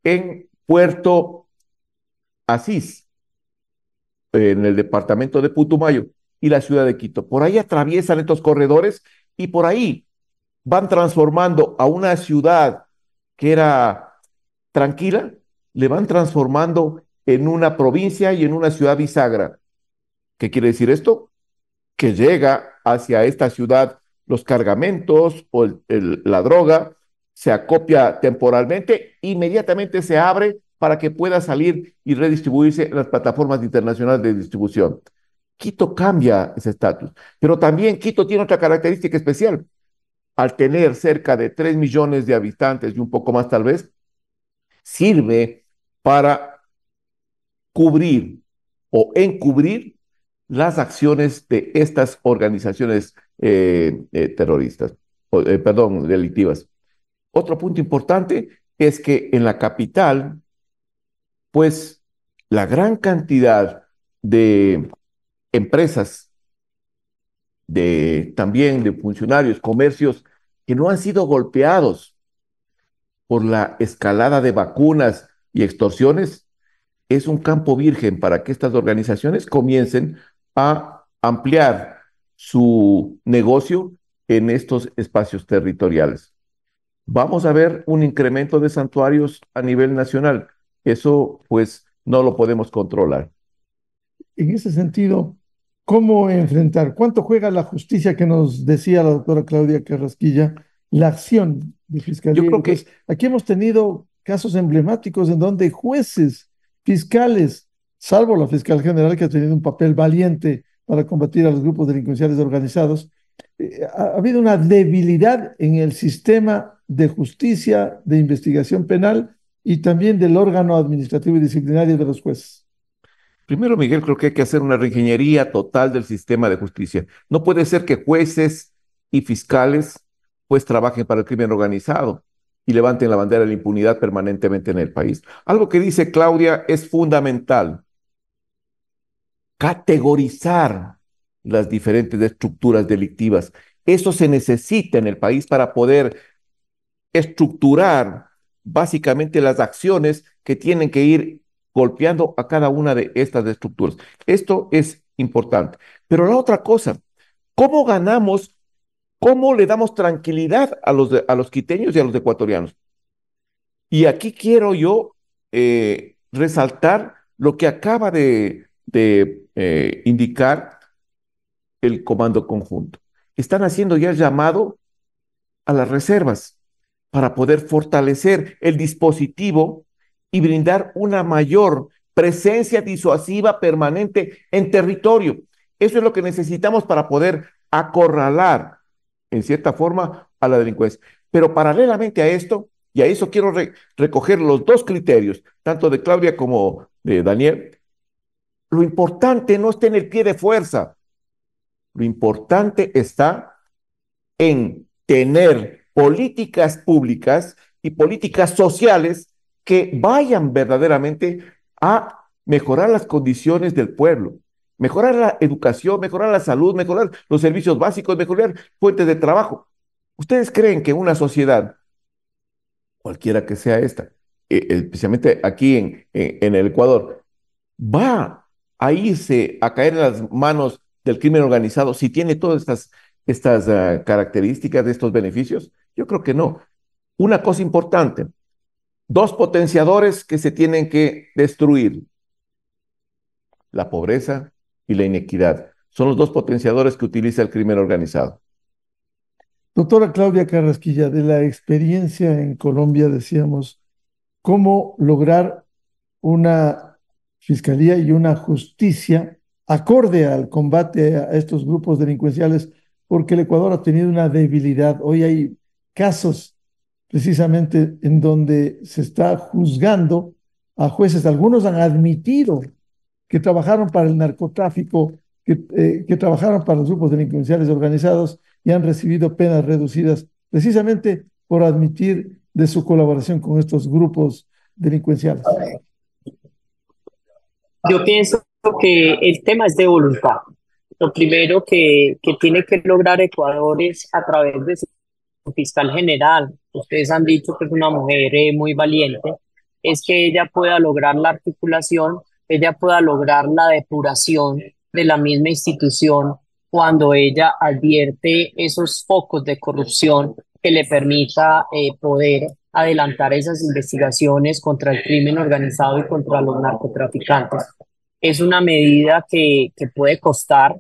en Puerto Asís, en el departamento de Putumayo, y la ciudad de Quito. Por ahí atraviesan estos corredores y por ahí van transformando a una ciudad que era tranquila, le van transformando en una provincia y en una ciudad bisagra. ¿Qué quiere decir esto? Que llega hacia esta ciudad los cargamentos o la droga, se acopia temporalmente, inmediatamente se abre para que pueda salir y redistribuirse en las plataformas internacionales de distribución. Quito cambia ese estatus, pero también Quito tiene otra característica especial. Al tener cerca de 3 millones de habitantes y un poco más tal vez, sirve para cubrir o encubrir las acciones de estas organizaciones terroristas, perdón, delictivas. Otro punto importante es que en la capital, pues la gran cantidad de empresas, también de funcionarios, comercios que no han sido golpeados por la escalada de vacunas y extorsiones, es un campo virgen para que estas organizaciones comiencen a ampliar su negocio en estos espacios territoriales. Vamos a ver un incremento de santuarios a nivel nacional. Eso, pues, no lo podemos controlar. En ese sentido, ¿cómo enfrentar? ¿Cuánto juega la justicia que nos decía la doctora Claudia Carrasquilla, la acción de fiscalía? Yo creo que aquí hemos tenido casos emblemáticos en donde jueces, fiscales, salvo la fiscal general que ha tenido un papel valiente para combatir a los grupos delincuenciales organizados, ha habido una debilidad en el sistema de justicia, de investigación penal y también del órgano administrativo y disciplinario de los jueces. primero, Miguel, creo que hay que hacer una reingeniería total del sistema de justicia. No puede ser que jueces y fiscales pues trabajen para el crimen organizado y levanten la bandera de la impunidad permanentemente en el país. Algo que dice Claudia es fundamental: categorizar las diferentes estructuras delictivas. Eso se necesita en el país para poder estructurar básicamente las acciones que tienen que ir golpeando a cada una de estas estructuras. Esto es importante. Pero la otra cosa, ¿cómo ganamos, cómo le damos tranquilidad a los quiteños y a los ecuatorianos? Y aquí quiero yo resaltar lo que acaba de indicar el Comando Conjunto. Están haciendo ya el llamado a las reservas para poder fortalecer el dispositivo y brindar una mayor presencia disuasiva permanente en territorio. Eso es lo que necesitamos para poder acorralar, en cierta forma, a la delincuencia. Pero paralelamente a esto, y a eso quiero recoger los 2 criterios, tanto de Claudia como de Daniel, lo importante no está en el pie de fuerza, lo importante está en tener políticas públicas y políticas sociales que vayan verdaderamente a mejorar las condiciones del pueblo, mejorar la educación, mejorar la salud, mejorar los servicios básicos, mejorar fuentes de trabajo. ¿Ustedes creen que una sociedad, cualquiera que sea esta, especialmente aquí en el Ecuador, va a irse a caer en las manos del crimen organizado si tiene todas estas características de estos beneficios? Yo creo que no. Una cosa importante: 2 potenciadores que se tienen que destruir. la pobreza y la inequidad. Son los dos potenciadores que utiliza el crimen organizado. Doctora Claudia Carrasquilla, de la experiencia en Colombia, decíamos, ¿cómo lograr una fiscalía y una justicia acorde al combate a estos grupos delincuenciales? Porque el Ecuador ha tenido una debilidad. Hoy hay casos precisamente en donde se está juzgando a jueces. Algunos han admitido que trabajaron para el narcotráfico, que trabajaron para los grupos delincuenciales organizados y han recibido penas reducidas precisamente por admitir de su colaboración con estos grupos delincuenciales. Yo pienso que el tema es de voluntad. Lo primero que tiene que lograr Ecuador es a través de su fiscal general. Ustedes han dicho que es una mujer muy valiente, es que ella pueda lograr la articulación, ella pueda lograr la depuración de la misma institución cuando ella advierte esos focos de corrupción que le permita poder adelantar esas investigaciones contra el crimen organizado y contra los narcotraficantes. Es una medida que puede costar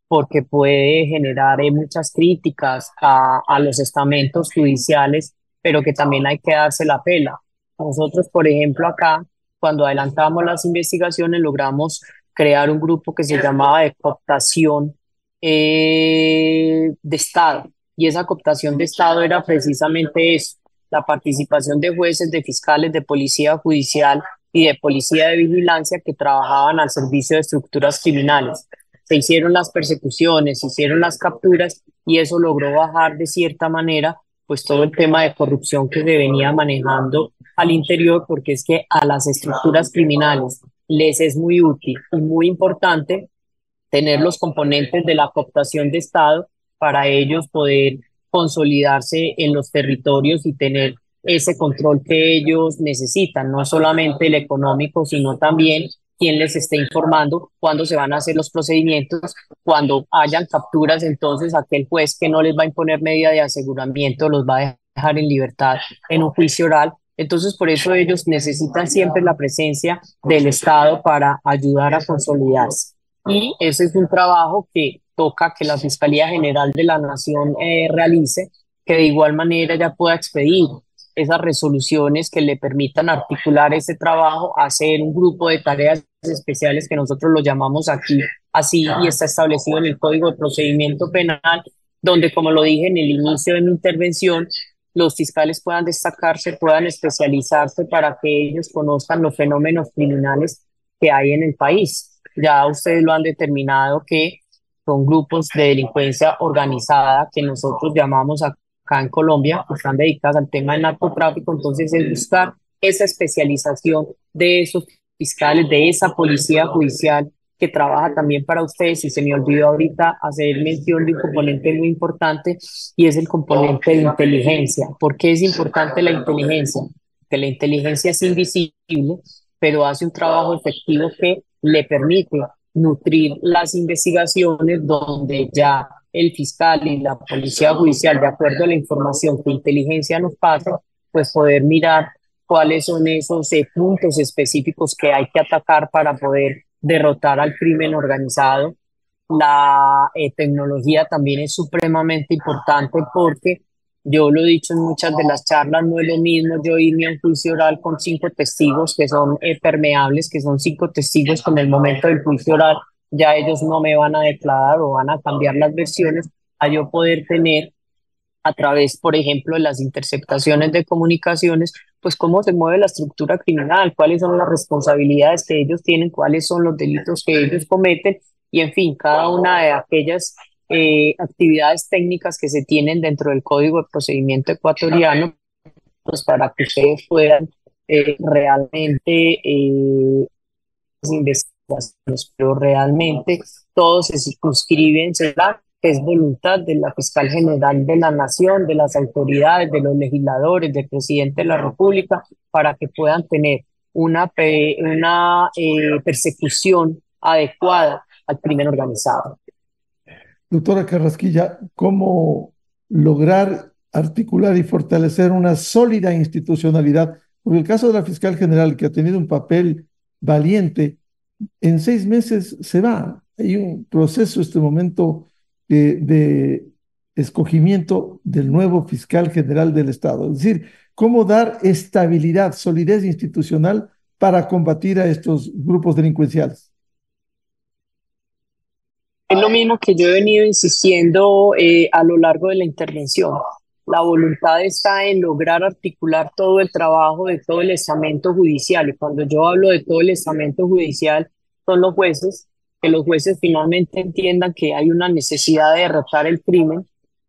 porque puede generar muchas críticas a los estamentos judiciales, pero que también hay que darse la pela. Nosotros, por ejemplo, acá, cuando adelantamos las investigaciones, logramos crear un grupo que se llamaba de cooptación de Estado. Y esa cooptación de Estado era precisamente eso, la participación de jueces, de fiscales, de policía judicial y de policía de vigilancia que trabajaban al servicio de estructuras criminales. Se hicieron las persecuciones, se hicieron las capturas y eso logró bajar de cierta manera pues todo el tema de corrupción que se venía manejando al interior, porque es que a las estructuras criminales les es muy útil y muy importante tener los componentes de la cooptación de Estado para ellos poder consolidarse en los territorios y tener ese control que ellos necesitan, no solamente el económico, sino también quien les esté informando cuándo se van a hacer los procedimientos, cuando hayan capturas, entonces aquel juez que no les va a imponer medida de aseguramiento los va a dejar en libertad en un juicio oral. Entonces, por eso ellos necesitan siempre la presencia del Estado para ayudar a consolidarse. Y ese es un trabajo que toca que la Fiscalía General de la Nación realice, que de igual manera ya pueda expedir esas resoluciones que le permitan articular ese trabajo, hacer un grupo de tareas especiales que nosotros lo llamamos aquí así y está establecido en el Código de Procedimiento Penal, donde, como lo dije en el inicio de mi intervención, los fiscales puedan destacarse, puedan especializarse para que ellos conozcan los fenómenos criminales que hay en el país. Ya ustedes lo han determinado que son grupos de delincuencia organizada que nosotros llamamos acá en Colombia, que están dedicados al tema del narcotráfico. Entonces es buscar esa especialización de esos fiscales, de esa policía judicial que trabaja también para ustedes. Y se me olvidó ahorita hacer mención de un componente muy importante y es el componente de inteligencia. ¿Por qué es importante la inteligencia? Porque la inteligencia es invisible, pero hace un trabajo efectivo que le permite nutrir las investigaciones donde ya el fiscal y la policía judicial, de acuerdo a la información que inteligencia nos pasa, pues poder mirar cuáles son esos puntos específicos que hay que atacar para poder derrotar al crimen organizado. La tecnología también es supremamente importante porque yo lo he dicho en muchas de las charlas, no es lo mismo yo irme a un juicio oral con 5 testigos que son permeables, que son 5 testigos que en el momento del juicio oral ya ellos no me van a declarar o van a cambiar las versiones, a yo poder tener a través, por ejemplo, de las interceptaciones de comunicaciones, pues cómo se mueve la estructura criminal, cuáles son las responsabilidades que ellos tienen, cuáles son los delitos que ellos cometen y, en fin, cada una de aquellas actividades técnicas que se tienen dentro del Código de Procedimiento ecuatoriano, pues para que ustedes puedan realmente investigaciones, pero realmente todo se circunscribe en celular, que es voluntad de la Fiscal General de la Nación, de las autoridades, de los legisladores, del presidente de la República, para que puedan tener una persecución adecuada al crimen organizado. Doctora Carrasquilla, ¿cómo lograr articular y fortalecer una sólida institucionalidad? Porque el caso de la fiscal general, que ha tenido un papel valiente, en 6 meses se va. Hay un proceso, este momento, de escogimiento del nuevo fiscal general del Estado. Es decir, cómo dar estabilidad, solidez institucional para combatir a estos grupos delincuenciales. Es lo mismo que yo he venido insistiendo a lo largo de la intervención. La voluntad está en lograr articular todo el trabajo de todo el estamento judicial. Y cuando yo hablo de todo el estamento judicial, son los jueces, que los jueces finalmente entiendan que hay una necesidad de derrotar el crimen,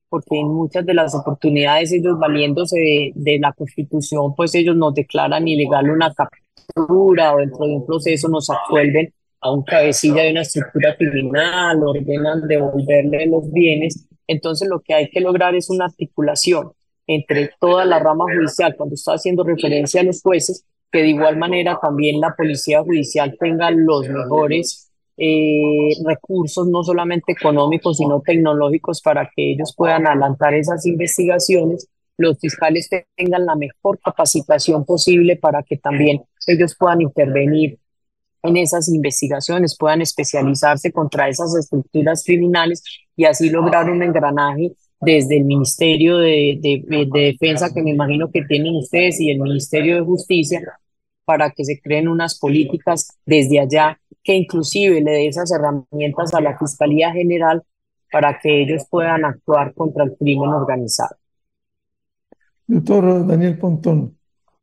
porque en muchas de las oportunidades ellos valiéndose de la Constitución, pues ellos nos declaran ilegal una captura o dentro de un proceso nos absuelven a un cabecilla de una estructura criminal, ordenan devolverle los bienes. Entonces lo que hay que lograr es una articulación entre toda la rama judicial, cuando está haciendo referencia a los jueces, que de igual manera también la policía judicial tenga los mejores recursos, no solamente económicos, sino tecnológicos, para que ellos puedan adelantar esas investigaciones, los fiscales tengan la mejor capacitación posible para que también ellos puedan intervenir en esas investigaciones, puedan especializarse contra esas estructuras criminales y así lograr un engranaje desde el Ministerio de Defensa, que me imagino que tienen ustedes, y el Ministerio de Justicia, para que se creen unas políticas desde allá que inclusive le dé esas herramientas a la Fiscalía General para que ellos puedan actuar contra el crimen organizado. Doctor Daniel Pontón,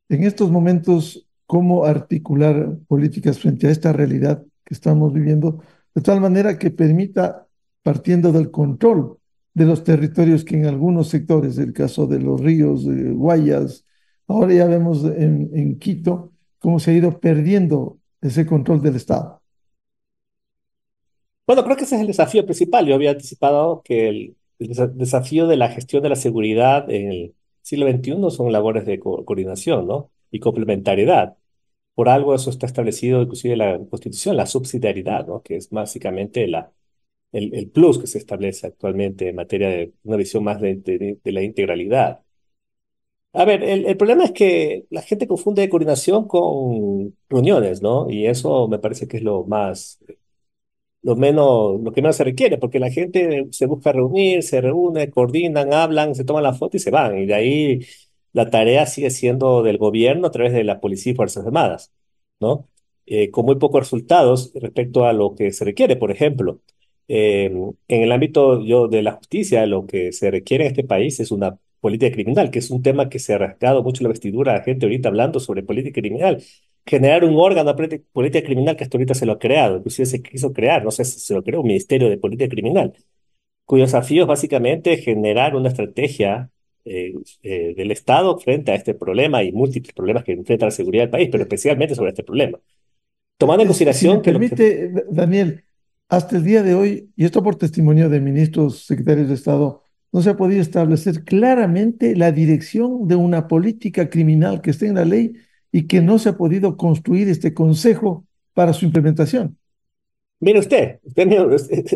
en estos momentos, ¿cómo articular políticas frente a esta realidad que estamos viviendo de tal manera que permita, partiendo del control de los territorios que en algunos sectores, el caso de los ríos, Guayas, ahora ya vemos en Quito, cómo se ha ido perdiendo ese control del Estado? Bueno, creo que ese es el desafío principal. Yo había anticipado que el desafío de la gestión de la seguridad en el siglo XXI son labores de coordinación, ¿no? Y complementariedad. Por algo eso está establecido inclusive en la Constitución, la subsidiariedad, ¿no? Que es básicamente el plus que se establece actualmente en materia de una visión más de la integralidad. A ver, el problema es que la gente confunde coordinación con reuniones, ¿no? Y eso me parece que es lo que menos se requiere, porque la gente se busca reunir, se reúne, coordinan, hablan, se toman la foto y se van. Y de ahí la tarea sigue siendo del gobierno a través de la policía y Fuerzas Armadas, ¿no? Con muy pocos resultados respecto a lo que se requiere. Por ejemplo, en el ámbito de la justicia, lo que se requiere en este país es una política criminal, que es un tema que se ha rasgado mucho la vestidura a la gente ahorita hablando sobre política criminal. Generar un órgano de política criminal que hasta ahorita se lo ha creado, inclusive se quiso crear, no sé si se lo creó, un Ministerio de Política Criminal, cuyo desafío es básicamente generar una estrategia del Estado frente a este problema y múltiples problemas que enfrenta la seguridad del país, pero especialmente sobre este problema. Tomando en Si me consideración que lo que... permite, Daniel, hasta el día de hoy, y esto por testimonio de ministros, secretarios de Estado, no se ha podido establecer claramente la dirección de una política criminal que esté en la ley y que no se ha podido construir este consejo para su implementación. Mire usted,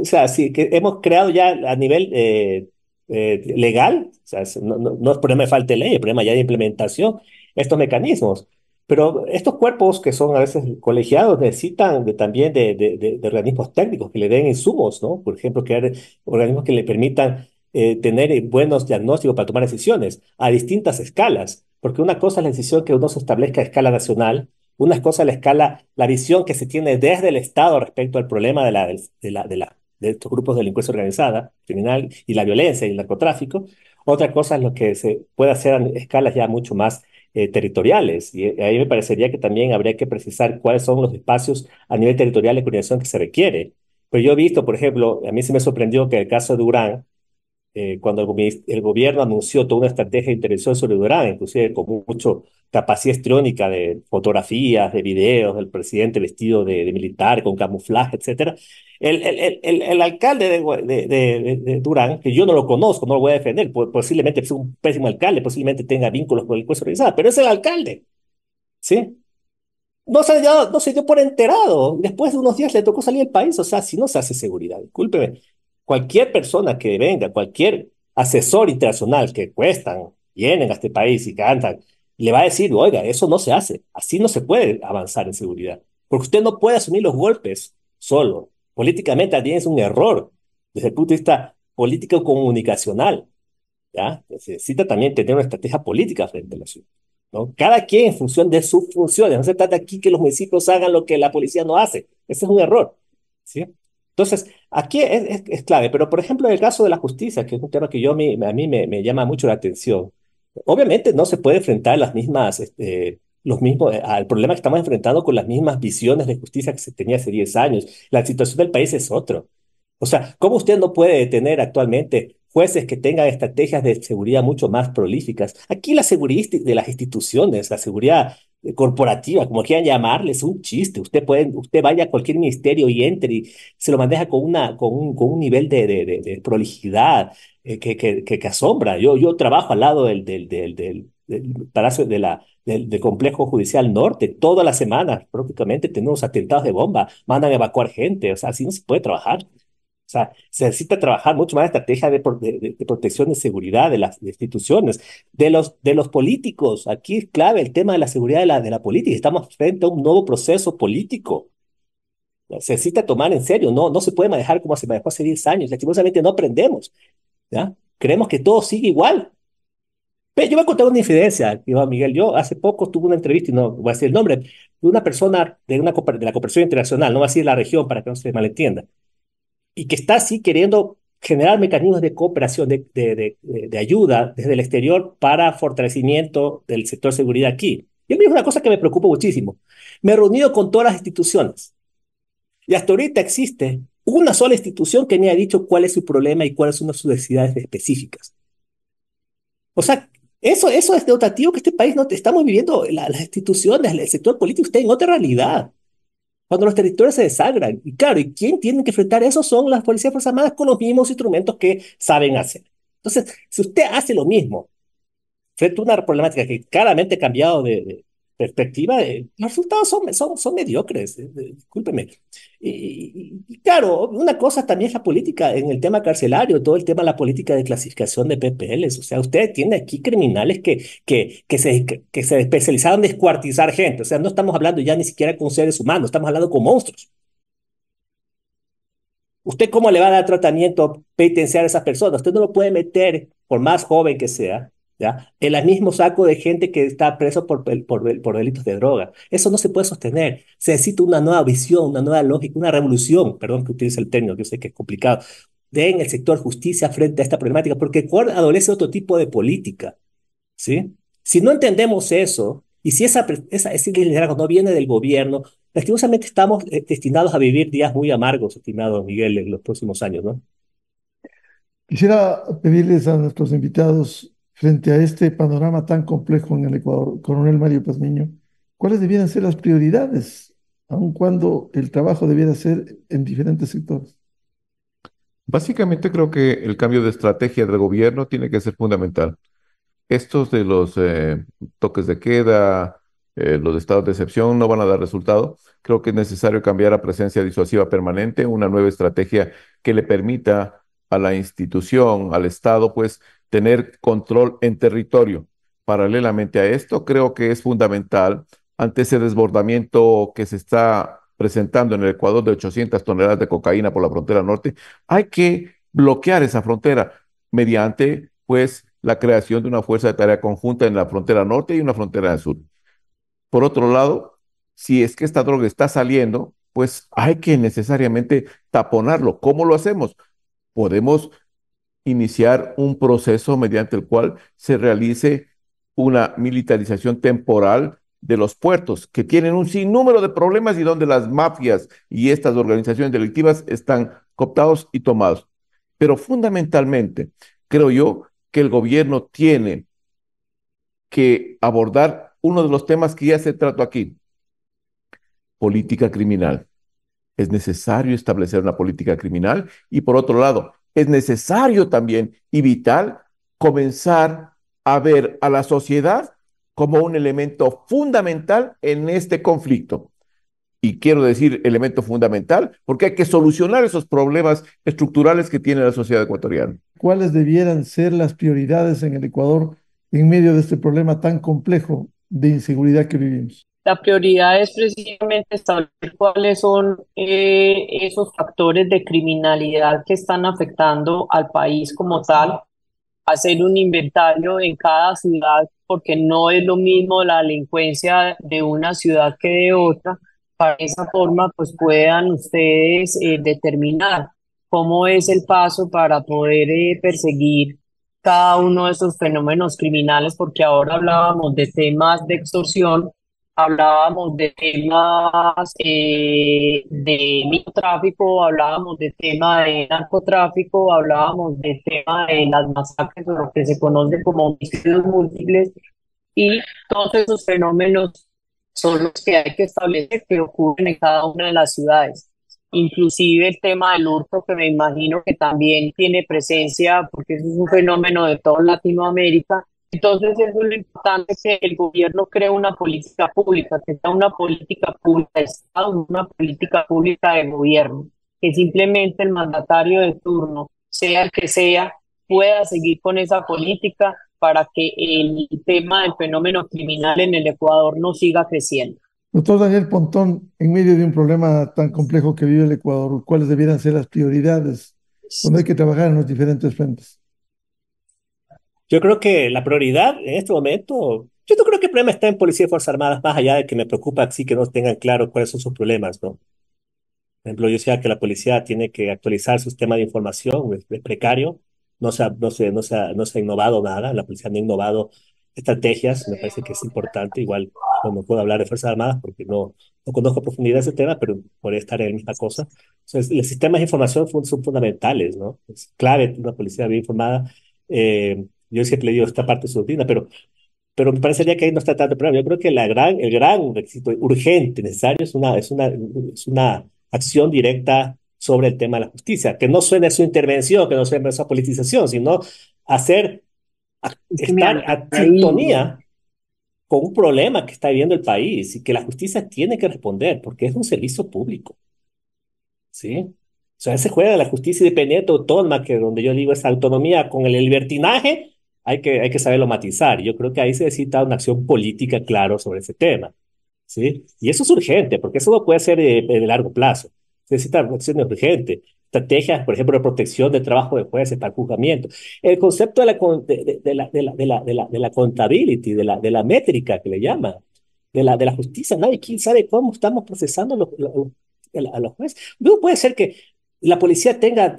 o sea, sí, que hemos creado ya a nivel legal, o sea, no es problema de falta de ley, es problema ya de implementación, estos mecanismos. Pero estos cuerpos que son a veces colegiados necesitan también de organismos técnicos que le den insumos, ¿no? Por ejemplo, crear organismos que le permitan tener buenos diagnósticos para tomar decisiones a distintas escalas, porque una cosa es la decisión que uno se establezca a escala nacional. Una cosa es la escala, la visión que se tiene desde el Estado respecto al problema de estos grupos de delincuencia organizada, criminal, y la violencia y el narcotráfico. Otra cosa es lo que se puede hacer a escalas ya mucho más territoriales. Y ahí me parecería que también habría que precisar cuáles son los espacios a nivel territorial de coordinación que se requiere. Pero yo he visto, por ejemplo, a mí se me sorprendió que el caso de Durán, cuando el gobierno anunció toda una estrategia de intervención sobre Durán, inclusive con mucho capacidad histriónica de fotografías, de videos del presidente vestido de militar, con camuflaje, etcétera. El alcalde de Durán, que yo no lo conozco, no lo voy a defender, posiblemente es un pésimo alcalde, posiblemente tenga vínculos con el delincuencia organizada, pero es el alcalde, ¿sí? No se dio por enterado. Después de unos días le tocó salir del país. O sea, si no se hace seguridad, discúlpeme, cualquier persona que venga, cualquier asesor internacional que cuestan, vienen a este país y cantan, le va a decir, oiga, eso no se hace, así no se puede avanzar en seguridad. porque usted no puede asumir los golpes solo. Políticamente también es un error desde el punto de vista político comunicacional, ¿ya? Se necesita también tener una estrategia política frente a la ciudad, ¿no? Cada quien en función de sus funciones. No se trata aquí que los municipios hagan lo que la policía no hace. Ese es un error, ¿sí? Entonces, aquí es clave. Pero, por ejemplo, en el caso de la justicia, que es un tema que a mí me llama mucho la atención, obviamente no se puede enfrentar las mismas, al problema que estamos enfrentando con las mismas visiones de justicia que se tenía hace 10 años. La situación del país es otro. O sea, ¿cómo usted no puede tener actualmente jueces que tengan estrategias de seguridad mucho más prolíficas? Aquí la seguridad de las instituciones, la seguridad corporativa, como quieran llamarle, es un chiste. Usted vaya a cualquier ministerio y entre y se lo maneja con un nivel de prolijidad que asombra. Yo trabajo al lado del Palacio del Complejo Judicial Norte. Todas las semanas prácticamente tenemos atentados de bomba, mandan a evacuar gente. O sea, así no se puede trabajar. O sea, se necesita trabajar mucho más estrategia de protección de seguridad de las instituciones, de los políticos. Aquí es clave el tema de la seguridad de la política. Estamos frente a un nuevo proceso político. Se necesita tomar en serio, no se puede manejar como se manejó hace 10 años. Lastimosamente no aprendemos, ¿ya? Creemos que todo sigue igual. Yo voy a contar una infidencia, Iván Miguel. Yo hace poco tuve una entrevista, y no voy a decir el nombre, de una persona de la cooperación internacional, no voy a decir la región para que no se malentienda, y que está así queriendo generar mecanismos de cooperación, de ayuda desde el exterior para fortalecimiento del sector seguridad aquí. Y a mí es una cosa que me preocupa muchísimo. Me he reunido con todas las instituciones y hasta ahorita existe una sola institución que me ha dicho cuál es su problema y cuáles son sus necesidades específicas. O sea, eso es denotativo que este país no estamos viviendo, las instituciones, el sector político está en otra realidad. Cuando los territorios se desagran. Y claro, ¿y quién tiene que enfrentar eso? Son las policías Fuerzas Armadas con los mismos instrumentos que saben hacer. Entonces, si usted hace lo mismo frente a una problemática que claramente ha cambiado de perspectiva, los resultados son mediocres, discúlpeme. Y claro, una cosa también es la política en el tema carcelario, todo el tema de la política de clasificación de PPLs. O sea, usted tiene aquí criminales que se especializaron en descuartizar gente. O sea, no estamos hablando ya ni siquiera con seres humanos, estamos hablando con monstruos. ¿Usted cómo le va a dar tratamiento penitenciario a esas personas? Usted no lo puede meter, por más joven que sea, ¿ya? En el mismo saco de gente que está preso por delitos de droga. Eso no se puede sostener. Se necesita una nueva visión, una nueva lógica, una revolución, perdón que utilice el término, que yo sé que es complicado, en el sector justicia frente a esta problemática, porque el Ecuador adolece otro tipo de política, ¿sí? Si no entendemos eso, y si ese liderazgo no viene del gobierno, lastimosamente estamos destinados a vivir días muy amargos, estimado Miguel, en los próximos años, ¿no? Quisiera pedirles a nuestros invitados, frente a este panorama tan complejo en el Ecuador, Coronel Mario Pazmiño, ¿cuáles debieran ser las prioridades, aun cuando el trabajo debiera ser en diferentes sectores? Básicamente creo que el cambio de estrategia del gobierno tiene que ser fundamental. Estos de los toques de queda, los estados de excepción no van a dar resultado. Creo que es necesario cambiar a presencia disuasiva permanente, una nueva estrategia que le permita a la institución, al Estado, pues, tener control en territorio. Paralelamente a esto, creo que es fundamental, ante ese desbordamiento que se está presentando en el Ecuador de 800 toneladas de cocaína por la frontera norte, hay que bloquear esa frontera mediante, pues, la creación de una fuerza de tarea conjunta en la frontera norte y una frontera en el sur. Por otro lado, si es que esta droga está saliendo, pues hay que necesariamente taponarlo. ¿Cómo lo hacemos? Podemos iniciar un proceso mediante el cual se realice una militarización temporal de los puertos, que tienen un sinnúmero de problemas y donde las mafias y estas organizaciones delictivas están cooptados y tomados. Pero fundamentalmente, creo yo que el gobierno tiene que abordar uno de los temas que ya se trató aquí, política criminal. Es necesario establecer una política criminal y por otro lado, es necesario también y vital comenzar a ver a la sociedad como un elemento fundamental en este conflicto. Y quiero decir elemento fundamental porque hay que solucionar esos problemas estructurales que tiene la sociedad ecuatoriana. ¿Cuáles debieran ser las prioridades en el Ecuador en medio de este problema tan complejo de inseguridad que vivimos? La prioridad es precisamente establecer cuáles son esos factores de criminalidad que están afectando al país como tal, hacer un inventario en cada ciudad, porque no es lo mismo la delincuencia de una ciudad que de otra. Para esa forma, pues puedan ustedes determinar cómo es el paso para poder perseguir cada uno de esos fenómenos criminales, porque ahora hablábamos de temas de extorsión, hablábamos de temas de microtráfico, hablábamos de temas de narcotráfico, hablábamos de temas de las masacres o lo que se conoce como homicidios múltiples, y todos esos fenómenos son los que hay que establecer que ocurren en cada una de las ciudades. Inclusive el tema del hurto, que me imagino que también tiene presencia, porque eso es un fenómeno de toda Latinoamérica. Entonces, eso es lo importante, que el gobierno cree una política pública, que sea una política pública de Estado, una política pública de gobierno, que simplemente el mandatario de turno, sea el que sea, pueda seguir con esa política para que el tema del fenómeno criminal en el Ecuador no siga creciendo. Doctor Daniel Pontón, en medio de un problema tan complejo que vive el Ecuador, ¿cuáles debieran ser las prioridades donde hay que trabajar en los diferentes frentes? Yo creo que la prioridad en este momento, yo no creo que el problema está en Policía y Fuerzas Armadas, más allá de que me preocupa sí que no tengan claro cuáles son sus problemas, ¿no? Por ejemplo, yo decía que la policía tiene que actualizar su sistema de información, es precario, no se ha innovado nada, la policía no ha innovado estrategias, me parece que es importante, igual no puedo hablar de Fuerzas Armadas porque no conozco a profundidad ese tema, pero podría estar en la misma cosa. Entonces, los sistemas de información son fundamentales, ¿no? Es clave una policía bien informada. Yo siempre le digo esta parte de su rutina, pero me parecería que ahí no está tanto el problema. Yo creo que el gran éxito urgente, necesario, es una acción directa sobre el tema de la justicia. Que no suene su intervención, que no suene esa politización, sino estar a sintonía con un problema que está viviendo el país y que la justicia tiene que responder porque es un servicio público. ¿Sí? O sea, se juega la justicia independiente autónoma, que donde yo digo esa autonomía con el libertinaje, hay que saberlo matizar. Yo creo que ahí se necesita una acción política, claro, sobre ese tema. ¿Sí? Y eso es urgente, porque eso no puede ser de largo plazo. Se necesita acciones urgentes, estrategias, por ejemplo, de protección del trabajo de jueces para el juzgamiento. El concepto de la accountability, de la métrica que le llaman, de la justicia, nadie quién sabe cómo estamos procesando a los jueces. No puede ser que la policía tenga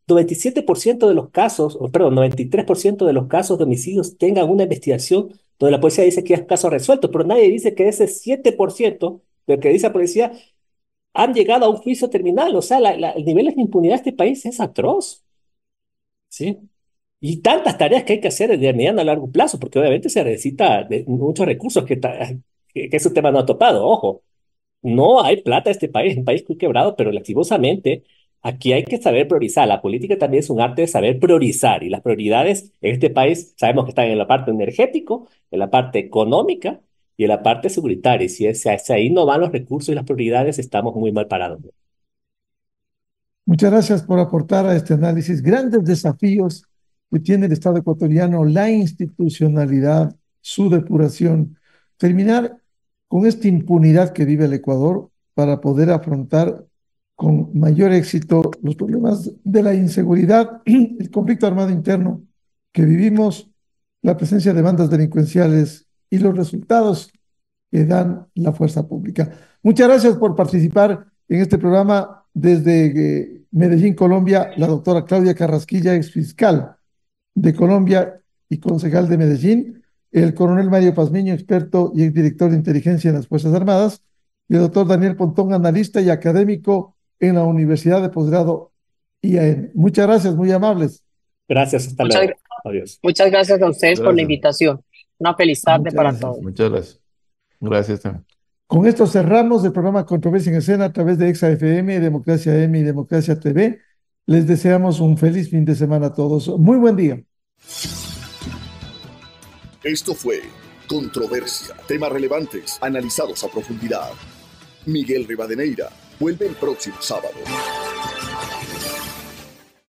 97% de los casos, o perdón, 93% de los casos de homicidios tengan una investigación donde la policía dice que es caso resuelto, pero nadie dice que ese 7% de lo que dice la policía han llegado a un juicio terminal. O sea, el nivel de impunidad de este país es atroz. ¿Sí? Y tantas tareas que hay que hacer de mediano a largo plazo, porque obviamente se necesita de muchos recursos que ese tema no ha topado. Ojo, no hay plata en este país, es un país muy quebrado, pero lastimosamente aquí hay que saber priorizar. La política también es un arte de saber priorizar, y las prioridades en este país sabemos que están en la parte energética, en la parte económica y en la parte securitaria. Y si hacia ahí no van los recursos y las prioridades, estamos muy mal parados. Muchas gracias por aportar a este análisis. Grandes desafíos que tiene el Estado ecuatoriano, la institucionalidad, su depuración. Terminar con esta impunidad que vive el Ecuador para poder afrontar con mayor éxito los problemas de la inseguridad, el conflicto armado interno que vivimos, la presencia de bandas delincuenciales y los resultados que dan la fuerza pública. Muchas gracias por participar en este programa desde Medellín, Colombia, la doctora Claudia Carrasquilla, exfiscal de Colombia y concejal de Medellín, el coronel Mario Pazmiño, experto y exdirector de inteligencia en las Fuerzas Armadas, y el doctor Daniel Pontón, analista y académico en la Universidad de Posgrado IAN. Muchas gracias, muy amables. Gracias, hasta luego. Adiós. Muchas gracias a ustedes por la invitación. Una feliz tarde para todos. Muchas gracias. Gracias también. Con esto cerramos el programa Controversia en Escena a través de Exa FM, Democracia M y Democracia TV. Les deseamos un feliz fin de semana a todos. Muy buen día. Esto fue Controversia, temas relevantes analizados a profundidad. Miguel Rivadeneira vuelve el próximo sábado.